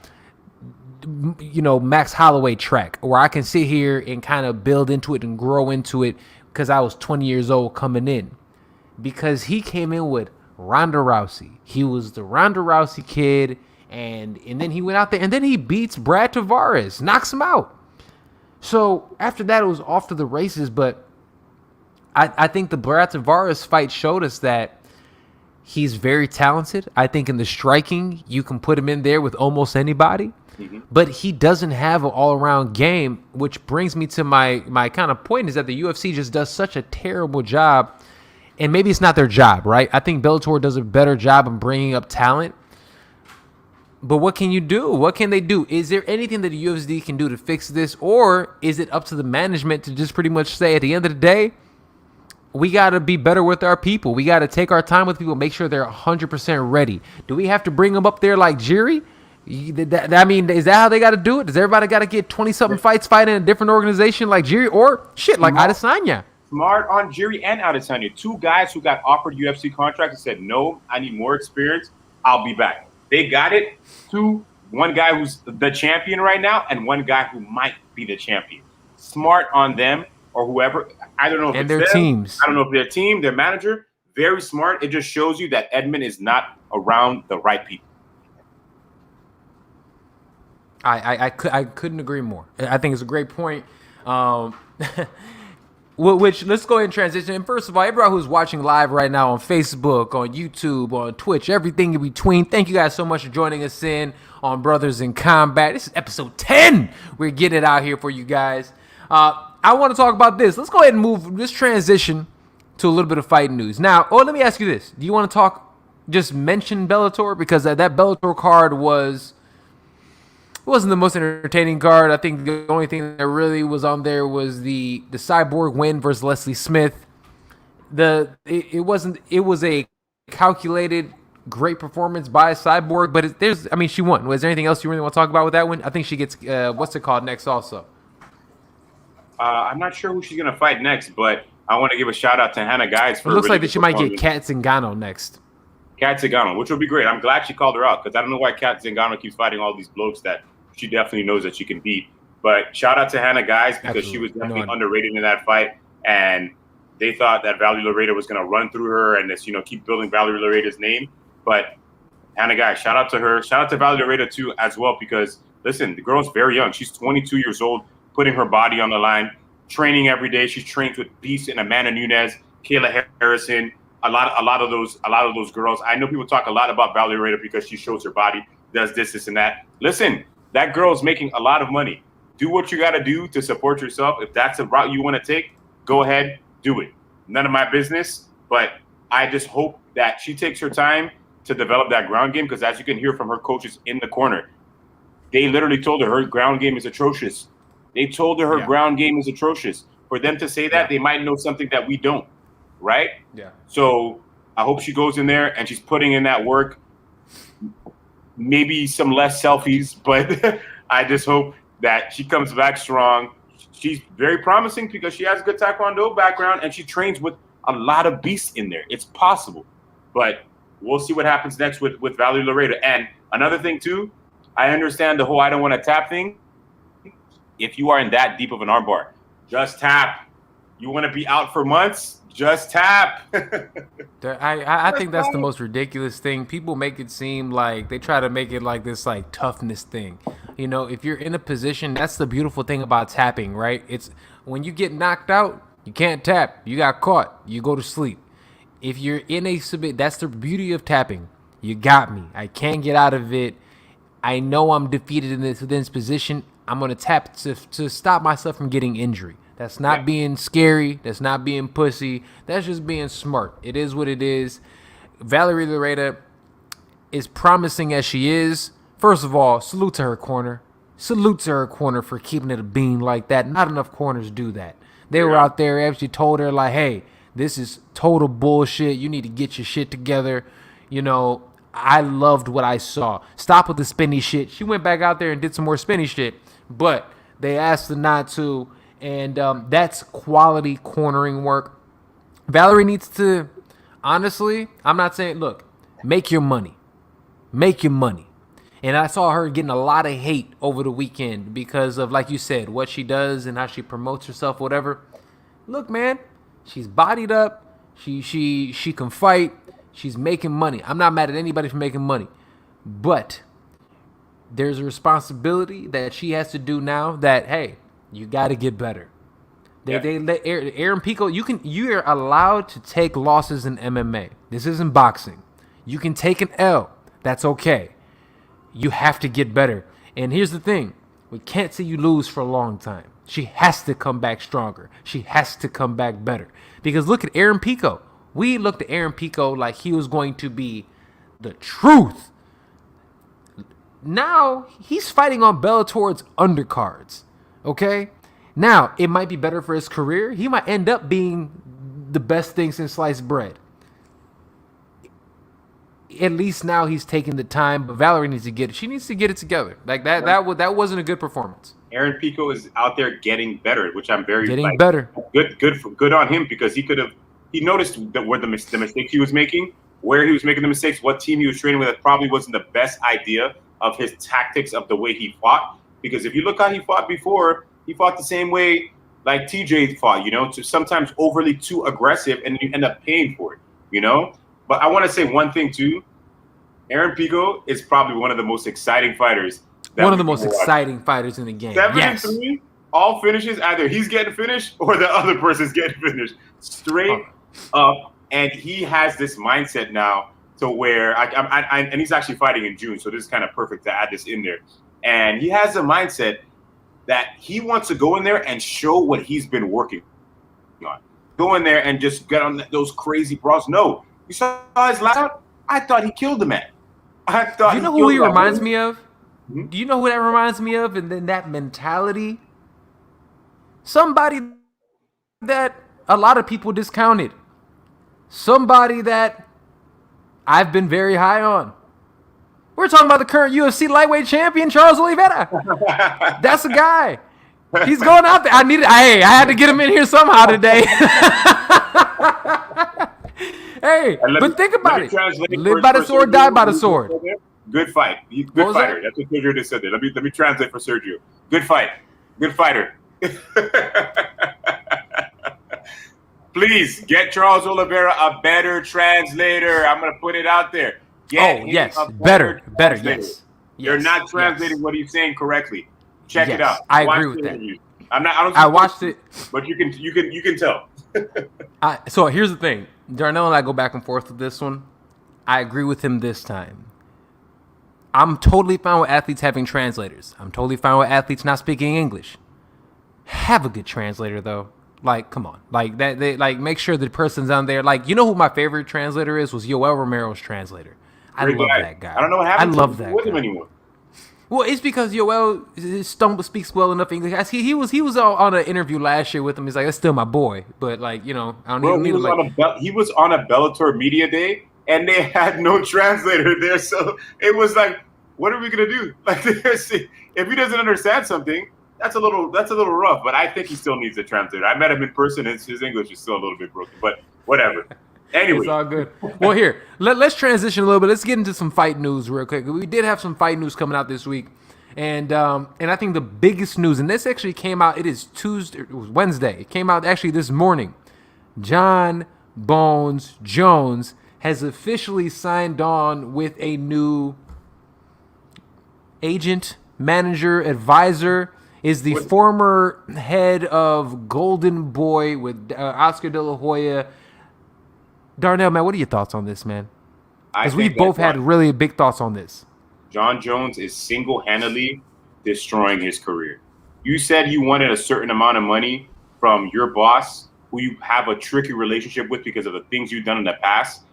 Max Holloway track where I can sit here and kind of build into it and grow into it because I was 20 years old coming in. Because he came in with Ronda Rousey. He was the Ronda Rousey kid, and then he went out there and then he beats Brad Tavares, knocks him out. So after that, it was off to the races, but I think the Brad Tavares fight showed us that he's very talented. I think in the striking, you can put him in there with almost anybody. Mm-hmm. But he doesn't have an all-around game, which brings me to my kind of point is that the UFC just does such a terrible job. And maybe it's not their job, right? I think Bellator does a better job of bringing up talent. But what can you do? What can they do? Is there anything that the UFC can do to fix this? Or is it up to the management to just pretty much say at the end of the day, we got to be better with our people. We got to take our time with people, make sure they're 100% ready. Do we have to bring them up there like Jiri? I mean, is that how they got to do it? Does everybody got to get 20-something fights fighting in a different organization like Jiri? Or shit, like Adesanya? Smart on Jiri and Adesanya. Two guys who got offered UFC contracts and said, no, I need more experience. I'll be back. They got it to one guy who's the champion right now and one guy who might be the champion. Smart on them or whoever. I don't know if and it's their them. teams. I don't know if their team, their manager. Very smart. It just shows you that Edmund is not around the right people. I couldn't agree more. I think it's a great point. Which let's go ahead and transition. And first of all, everybody who's watching live right now on Facebook, on YouTube, on Twitch, everything in between, thank you guys so much for joining us in on Brothers in Combat. This is episode 10. We're getting it out here for you guys. I want to talk about this. Let's go ahead and move this transition to a little bit of fighting news. Now, let me ask you this. Do you want to just mention Bellator? Because that Bellator card wasn't the most entertaining card. I think the only thing that really was on there was the Cyborg win versus Leslie Smith. It was a calculated great performance by Cyborg, but she won. Was there anything else you really want to talk about with that one? I think she gets what's it called next also. I'm not sure who she's gonna fight next, but I want to give a shout out to Hannah Guys for. It looks like that she might get Kat Zingano next. Kat Zingano, which would be great. I'm glad she called her out because I don't know why Kat Zingano keeps fighting all these blokes that she definitely knows that she can beat. But shout out to Hannah Guys because she was definitely underrated in that fight, and they thought that Valerie Laredo was going to run through her and just keep building Valerie Laredo's name. But Hannah Guys, shout out to her. Shout out to Valerie Laredo too as well because listen, the girl's very young. She's 22 years old. putting her body on the line, training every day. She's trained with beasts and Amanda Nunes, Kayla Harrison, a lot of those girls. I know people talk a lot about Valerie Loureda because she shows her body, does this and that. Listen, that girl is making a lot of money. Do what you got to do to support yourself. If that's a route you want to take, go ahead, do it. None of my business, but I just hope that she takes her time to develop that ground game, because as you can hear from her coaches in the corner, they literally told her ground game is atrocious. They told her her ground game is atrocious. For them to say that, they might know something that we don't, right? Yeah. So I hope she goes in there and she's putting in that work. Maybe some less selfies, but I just hope that she comes back strong. She's very promising because she has a good Taekwondo background and she trains with a lot of beasts in there. It's possible, but we'll see what happens next with Valerie Loureda. And another thing too, I understand the whole I don't want to tap thing. If you are in that deep of an armbar, just tap. You want to be out for months? Just tap. I think that's the most ridiculous thing. People make it seem like they try to make it like this like toughness thing. You know, if you're in a position, that's the beautiful thing about tapping, right? It's when you get knocked out, you can't tap. You got caught. You go to sleep. If you're in a submit, that's the beauty of tapping. You got me. I can't get out of it. I know I'm defeated in this position. I'm going to tap to stop myself from getting injury. That's not being scary. That's not being pussy. That's just being smart. It is what it is. Valerie Loureda is promising as she is. First of all, salute to her corner. Salute to her corner for keeping it a bean like that. Not enough corners do that. They were out there, actually told her, like, hey, this is total bullshit. You need to get your shit together. You know, I loved what I saw. Stop with the spinny shit. She went back out there and did some more spinny shit, but they asked her not to, and that's quality cornering work. Valerie needs to, honestly, I'm not saying, look, make your money. Make your money. And I saw her getting a lot of hate over the weekend because of, like you said, what she does and how she promotes herself, whatever. Look, man, she's bodied up. She can fight. She's making money. I'm not mad at anybody for making money. But there's a responsibility that she has to do now that, hey, you got to get better. They let Aaron Pico, you're allowed to take losses in MMA. This isn't boxing. You can take an L. That's okay. You have to get better. And here's the thing. We can't see you lose for a long time. She has to come back stronger. She has to come back better. Because look at Aaron Pico. We looked at Aaron Pico like he was going to be the truth. Now, he's fighting on Bellator's undercards. Okay? Now, it might be better for his career. He might end up being the best thing since sliced bread. At least now he's taking the time, but Valerie needs to get it. She needs to get it together. Like that wasn't a good performance. Aaron Pico is out there getting better, which I'm very better. Good on him, because he noticed where the mistakes he was making, where he was making the mistakes, what team he was training with. That probably wasn't the best idea of his tactics of the way he fought. Because if you look how he fought before, he fought the same way like TJ fought, to sometimes overly too aggressive, and you end up paying for it, But I want to say one thing too. Aaron Pico is probably one of the most exciting fighters. One of the most exciting fighters in the game. 7-3, all finishes, either he's getting finished or the other person's getting finished. Straight up. And he has this mindset now to where, and he's actually fighting in June, so this is kind of perfect to add this in there. And he has a mindset that he wants to go in there and show what he's been working on. Go in there and just get on those crazy brawls. No. You saw his last out? I thought he killed the man. Do you know who he reminds me of? Do you know who that reminds me of? And then that mentality? Somebody that a lot of people discounted. Somebody that I've been very high on. We're talking about the current UFC lightweight champion, Charles Oliveira. That's a guy. He's going out there. I had to get him in here somehow today. Hey, but think about it. Live by the sword, die by the sword. Good fight. Good fighter. That's what Sergio just said there. Let me translate for Sergio. Good fight. Good fighter. Please get Charles Oliveira a better translator. I'm going to put it out there. Yes. Better. Yes. You're not translating what he's saying correctly. Check it out. I agree with that. I'm not. I don't. I watched it, but you can tell. So here's the thing. Darnell and I go back and forth with this one. I agree with him this time. I'm totally fine with athletes having translators. I'm totally fine with athletes not speaking English. Have a good translator, though. Like, come on. Like, that. They like make sure the person's on there. Like, you know who my favorite translator is? Was Yoel Romero's translator. I love that guy. I don't know what happened. I love that with guy. him anymore. Well, it's because Yoel speaks well enough English. He was on an interview last year with him. He's like, that's still my boy, but like, you know, I don't need he was on a Bellator media day, and they had no translator there, so it was like, what are we gonna do? Like, if he doesn't understand something, that's a little rough. But I think he still needs a translator. I met him in person, and his English is still a little bit broken, but whatever. Anyway. It's all good. Well, here, let's transition a little bit. Let's get into some fight news real quick. We did have some fight news coming out this week. And I think the biggest news, and this actually came out, it was Wednesday. It came out actually this morning. Jon Jones has officially signed on with a new agent, manager, advisor, is the former head of Golden Boy with Oscar De La Hoya. Darnell, man, what are your thoughts on this, man? Because we both had really big thoughts on this. Jon Jones is single-handedly destroying his career. You said you wanted a certain amount of money from your boss, who you have a tricky relationship with because of the things you've done in the past,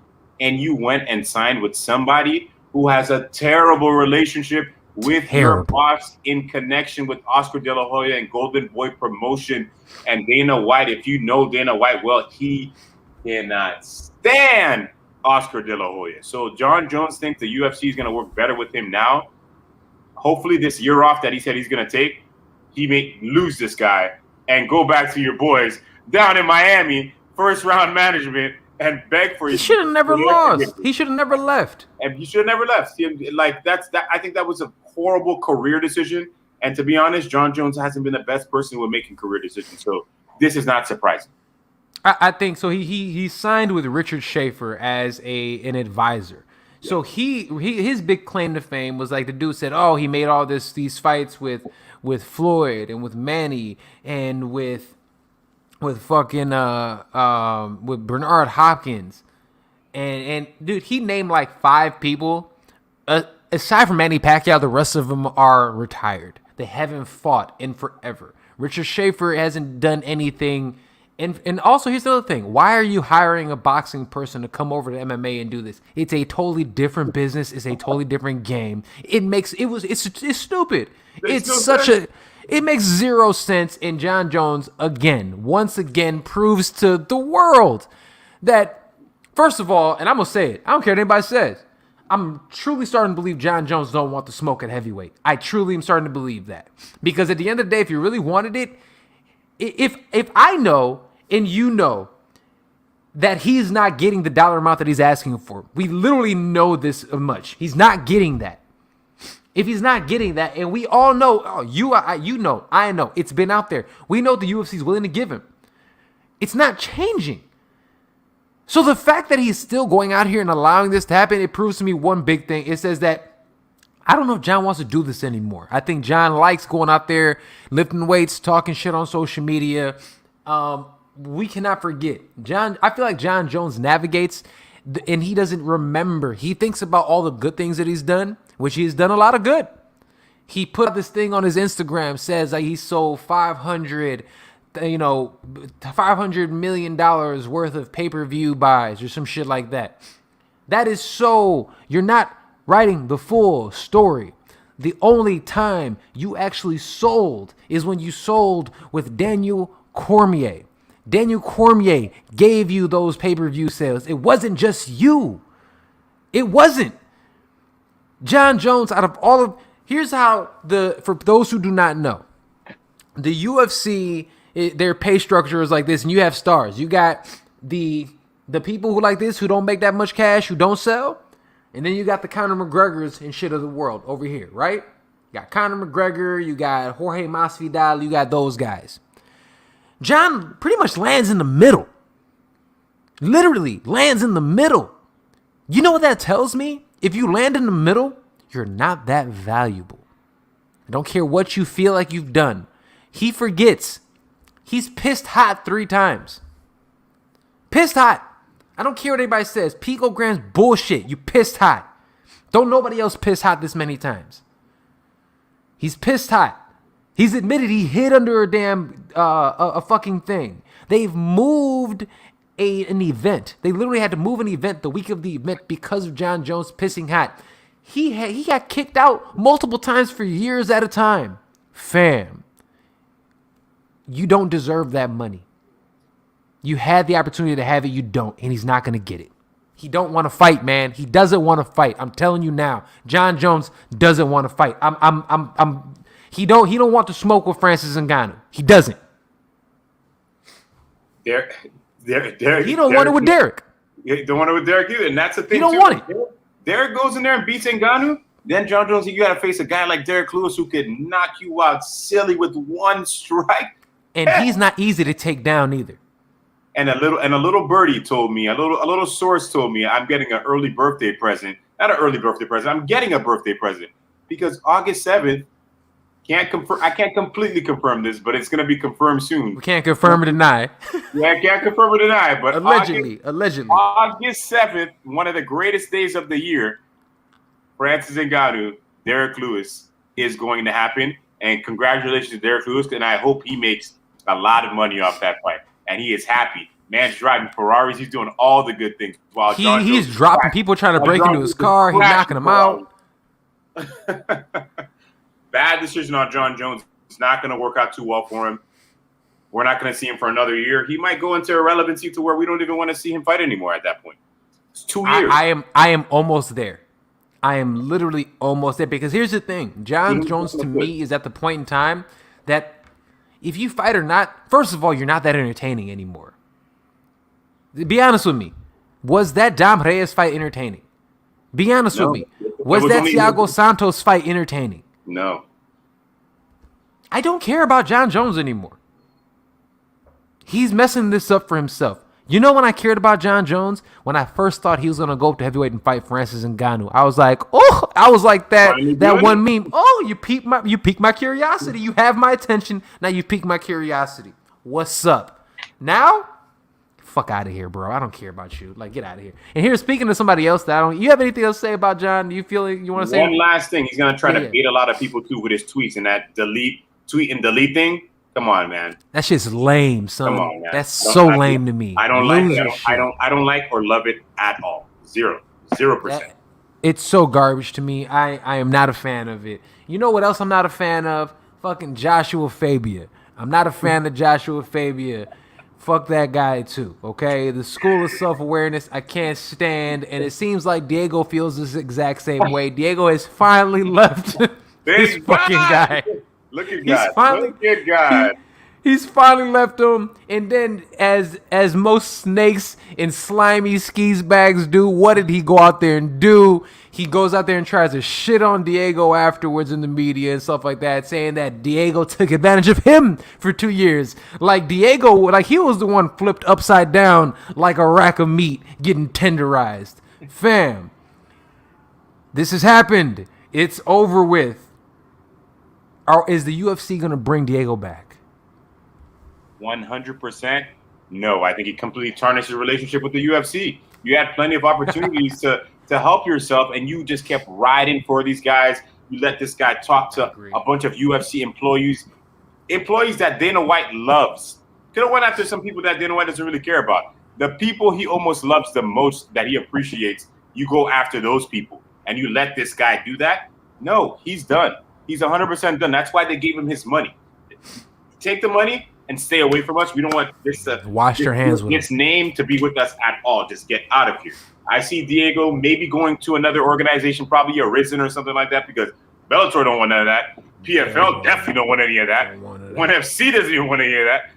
and you went and signed with somebody who has a terrible relationship with your boss in connection with Oscar De La Hoya and Golden Boy Promotion and Dana White. If you know Dana White well, he cannot stand Oscar De La Hoya. So Jon Jones thinks the UFC is going to work better with him now. Hopefully this year off that he said he's going to take, he may lose this guy and go back to your boys down in Miami, first round management, and beg for He should have never lost. He should have never left. And he should have never left. Like I think that was a horrible career decision. And to be honest, Jon Jones hasn't been the best person with making career decisions. So this is not surprising. I think so. He signed with Richard Schaefer as an advisor. Yeah. So his big claim to fame was like the dude said, oh, he made all these fights with Floyd and with Manny and with fucking with Bernard Hopkins, and dude, he named like 5 people. Aside from Manny Pacquiao, the rest of them are retired. They haven't fought in forever. Richard Schaefer hasn't done anything. And also, here's the other thing. Why are you hiring a boxing person to come over to MMA and do this? It's a totally different business. It's a totally different game. It's stupid. It makes zero sense. And Jon Jones, once again, proves to the world that, first of all, and I'm going to say it, I don't care what anybody says, I'm truly starting to believe Jon Jones don't want the smoke at heavyweight. I truly am starting to believe that. Because at the end of the day, if you really wanted it, if I know and you know that he's not getting the dollar amount that he's asking for, we literally know this much. He's not getting that. If he's not getting that, and we all know, I know, it's been out there. We know the UFC is willing to give him. It's not changing. So the fact that he's still going out here and allowing this to happen, it proves to me one big thing. It says that I don't know if Jon wants to do this anymore. I think Jon likes going out there, lifting weights, talking shit on social media. We cannot forget. I feel like Jon Jones navigates and he doesn't remember. He thinks about all the good things that he's done, which he's done a lot of good. He put this thing on his Instagram, says that he sold $500 million worth of pay-per-view buys or some shit like that. That is so, you're not writing the full story. The only time you actually sold is when you sold with Daniel Cormier. Daniel Cormier gave you those pay-per-view sales. It wasn't just you. It wasn't. Jon Jones, here's how for those who do not know, the UFC, their pay structure is like this, and you have stars. You got the people who like this, who don't make that much cash, who don't sell, and then you got the Conor McGregors and shit of the world over here, right? You got Conor McGregor, you got Jorge Masvidal, you got those guys. Jon pretty much lands in the middle. Literally lands in the middle. You know what that tells me? If you land in the middle, you're not that valuable. I don't care what you feel like you've done. He forgets. He's pissed hot 3 times. Pissed hot. I don't care what anybody says. Picogram's bullshit. You pissed hot. Don't nobody else piss hot this many times. He's pissed hot. He's admitted he hid under a damn a fucking thing. They've moved an event. They literally had to move an event the week of the event because of Jon Jones pissing hot. He got kicked out multiple times for years at a time. Fam, you don't deserve that money. You had the opportunity to have it, you don't, and he's not going to get it. He don't want to fight, man. He doesn't want to fight. I'm telling you now. Jon Jones doesn't want to fight. He don't want to smoke with Francis Ngannou. He doesn't. He don't want it with Derek. He don't want it with Derek either, and that's the thing. He don't want it. Derek goes in there and beats Ngannou. Then Jon Jones, you got to face a guy like Derek Lewis who could knock you out silly with one strike. And he's not easy to take down either. And a little birdie told me, a little source told me, I'm getting an early birthday present. Not an early birthday present. I'm getting a birthday present because August 7th. Can't confirm. I can't completely confirm this, but it's going to be confirmed soon. We can't confirm or deny. Yeah, I can't confirm or deny, but allegedly. August 7th, one of the greatest days of the year, Francis Ngannou, Derek Lewis, is going to happen. And congratulations to Derek Lewis, and I hope he makes a lot of money off that fight. And he is happy. Man's driving Ferraris. He's doing all the good things. While he's dropping people trying to break into his car. He's knocking them out. Bad decision on Jon Jones. It's not going to work out too well for him. We're not going to see him for another year. He might go into irrelevancy to where we don't even want to see him fight anymore at that point. It's 2 years. I am almost there. I am literally almost there because here's the thing. Jon Jones to me is at the point in time that if you fight or not, first of all, you're not that entertaining anymore. Be honest with me. Was that Dom Reyes fight entertaining? Be honest with me. Was that Thiago Santos fight entertaining? No. I don't care about Jon Jones anymore. He's messing this up for himself. You know when I cared about Jon Jones? When I first thought he was going to go up to heavyweight and fight Francis Ngannou. I was like, oh, I was like that one meme. Oh, you piqued my curiosity. You have my attention. Now you piqued my curiosity. What's up? Now? Fuck out of here, bro. I don't care about you. Like, get out of here. And here, speaking to somebody else that I don't. You have anything else to say about Jon? Do you feel like you want to say one last thing? He's gonna try to bait a lot of people too with his tweets and that tweet and delete thing. Come on, man. That shit's lame, son. Come on, man. That's so lame to me. I don't like it. I don't like or love it at all. 0%. It's so garbage to me. I am not a fan of it. You know what else I'm not a fan of? Fucking Joshua Fabia. I'm not a fan of Joshua Fabia. Fuck that guy too, okay? The school of self-awareness I can't stand, and it seems like Diego feels this exact same way. Diego has finally left this fucking guy. Look at God. He's finally left him, and then as most snakes in slimy skis bags do, what did he go out there and do? He goes out there and tries to shit on Diego afterwards in the media and stuff like that, saying that Diego took advantage of him for 2 years. Like Diego, like he was the one flipped upside down like a rack of meat getting tenderized. Fam, this has happened. It's over with. Is the UFC going to bring Diego back? 100%. No, I think he completely tarnished his relationship with the UFC. You had plenty of opportunities to help yourself, and you just kept riding for these guys. You let this guy talk to a bunch of UFC employees that Dana White loves. Could have went after some people that Dana White doesn't really care about. The people he almost loves the most, that he appreciates, you go after those people, and you let this guy do that? No, he's done. He's 100% done. That's why they gave him his money. Take the money and stay away from us. We don't want this name to be with us at all. Just get out of here. I see Diego maybe going to another organization, probably Arisen or something like that, because Bellator don't want none of that. PFL definitely don't want any of that. ONE FC doesn't even want any of that.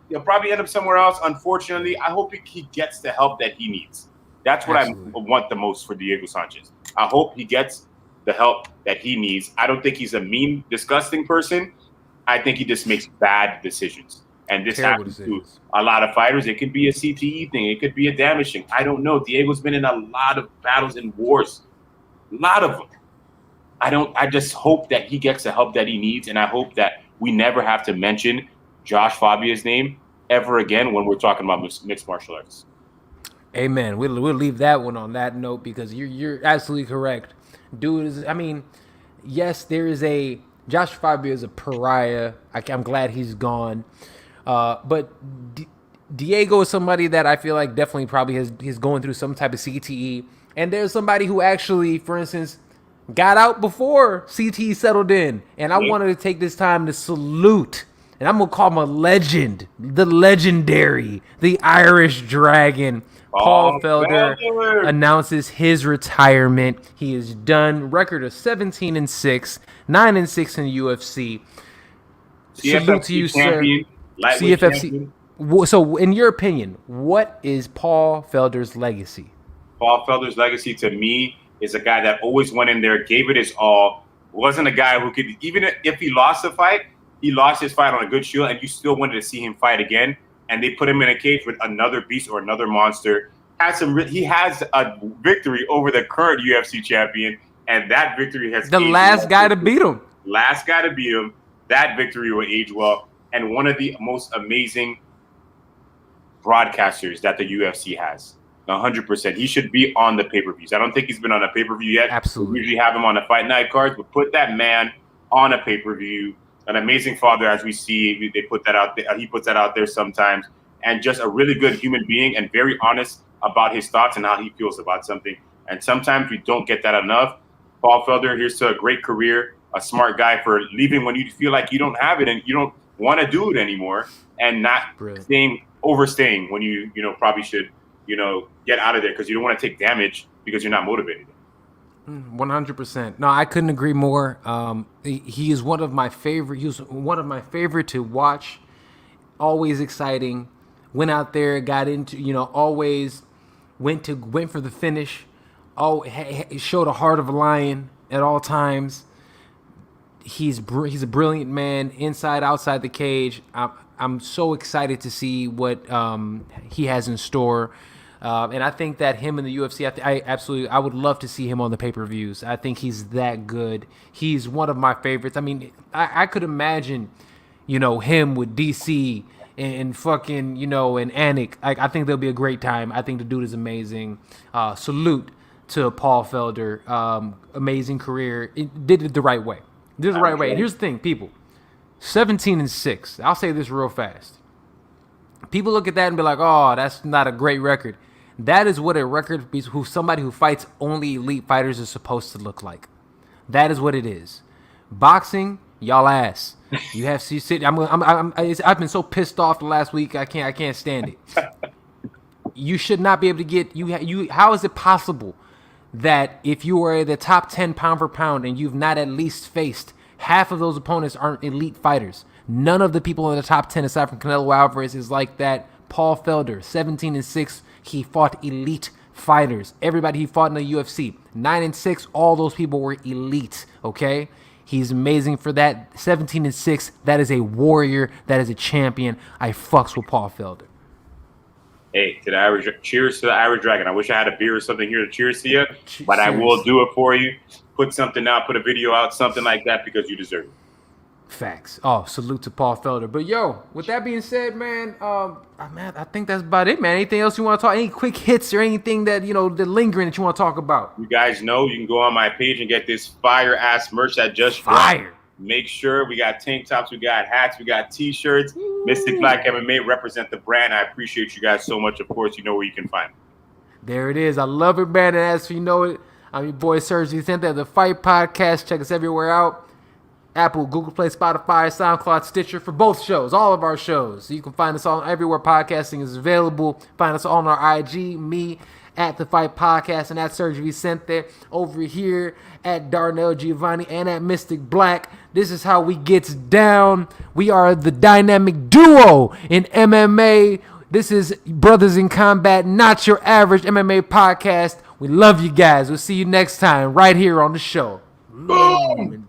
He'll probably end up somewhere else. Unfortunately, I hope he gets the help that he needs. That's what I want the most for Diego Sanchez. I hope he gets the help that he needs. I don't think he's a mean, disgusting person. I think he just makes bad decisions. And this happens to a lot of fighters. It could be a CTE thing. It could be a damaging. I don't know. Diego's been in a lot of battles and wars. A lot of them. I just hope that he gets the help that he needs. And I hope that we never have to mention Josh Fabia's name ever again when we're talking about mixed martial arts. Amen. We'll leave that one on that note because you're absolutely correct. Dude is, I mean, yes, there is a Josh Fabia is a pariah. I'm glad he's gone. But Diego is somebody that I feel like definitely probably he's going through some type of CTE. And there's somebody who actually, for instance, got out before CTE settled in. And I wanted to take this time to salute, and I'm going to call him a legend, the legendary, the Irish Dragon. Paul Felder announces his retirement. He is done. Record of 17-6, 9-6 in the UFC. Salute to you, champion, sir. CFFC. So, in your opinion, what is Paul Felder's legacy? Paul Felder's legacy to me is a guy that always went in there, gave it his all. Wasn't a guy who could, even if he lost a fight, he lost his fight on a good shield, and you still wanted to see him fight again. And they put him in a cage with another beast or another monster. He has a victory over the current UFC champion, and that victory has the last guy to beat him. Last guy to beat him. That victory will age well, and one of the most amazing broadcasters that the UFC has. 100%. He should be on the pay-per-views. I don't think he's been on a pay-per-view yet. Absolutely. We usually have him on the fight night cards, but put that man on a pay-per-view. An amazing father, as we see. They put that out there. He puts that out there sometimes, and just a really good human being and very honest about his thoughts and how he feels about something. And sometimes we don't get that enough. Paul Felder, here's to a great career, a smart guy for leaving when you feel like you don't have it and you don't want to do it anymore, and not overstaying when you probably should get out of there because you don't want to take damage because you're not motivated. 100%. No, I couldn't agree more. He is one of my favorite. He was one of my favorite to watch. Always exciting. Went out there, got into, always went for the finish. Showed a heart of a lion at all times. He's a brilliant man, inside, outside the cage. I'm so excited to see what he has in store. And I think that him in the UFC, I would love to see him on the pay-per-views. I think he's that good. He's one of my favorites. I mean, I could imagine, him with DC and fucking, and Anik. I think there'll be a great time. I think the dude is amazing. Salute to Paul Felder. Amazing career. Did it the right way. And here's the thing, people. 17-6. I'll say this real fast. People look at that and be like, oh, that's not a great record. That is what a record somebody who fights only elite fighters is supposed to look like. That is what it is. Boxing, y'all ass. You have to sit. I've been so pissed off the last week. I can't stand it. You should not be able to get you. How is it possible that if you are the top 10 pound for pound and you've not at least faced half of those opponents aren't elite fighters? None of the people in the top 10 aside from Canelo Alvarez is like that. Paul Felder, 17-6. He fought elite fighters. Everybody he fought in the UFC, 9-6. All those people were elite. Okay, he's amazing for that. 17-6. That is a warrior. That is a champion. I fucks with Paul Felder. Hey, cheers to the Irish Dragon. I wish I had a beer or something here to cheers to you, but I will do it for you. Put something out, put a video out, something like that, because you deserve it. Facts. Oh, salute to Paul Felder. But yo, with that being said, man, I think that's about it, man. Anything else you want to talk? Any quick hits or anything that the lingering that you want to talk about? You guys know you can go on my page and get this fire ass merch that just fire. Make sure we got tank tops, we got hats, we got t-shirts. Ooh. Mystic Black MMA represent the brand. I appreciate you guys so much. Of course, you know where you can find me. There it is. I love it, man. And as you know it, I'm your boy Serge VICENTE of the Fight Podcast. Check us everywhere out. Apple, Google Play, Spotify, SoundCloud, Stitcher for both shows, all of our shows. You can find us all everywhere podcasting is available. Find us all on our IG, me at The Fight Podcast and at Serge VICENTE, over here at Darnell Giovanni and at Mystic Black. This is how we gets down. We are the dynamic duo in MMA. This is Brothers in Combat, not your average MMA podcast. We love you guys. We'll see you next time right here on the show. Boom!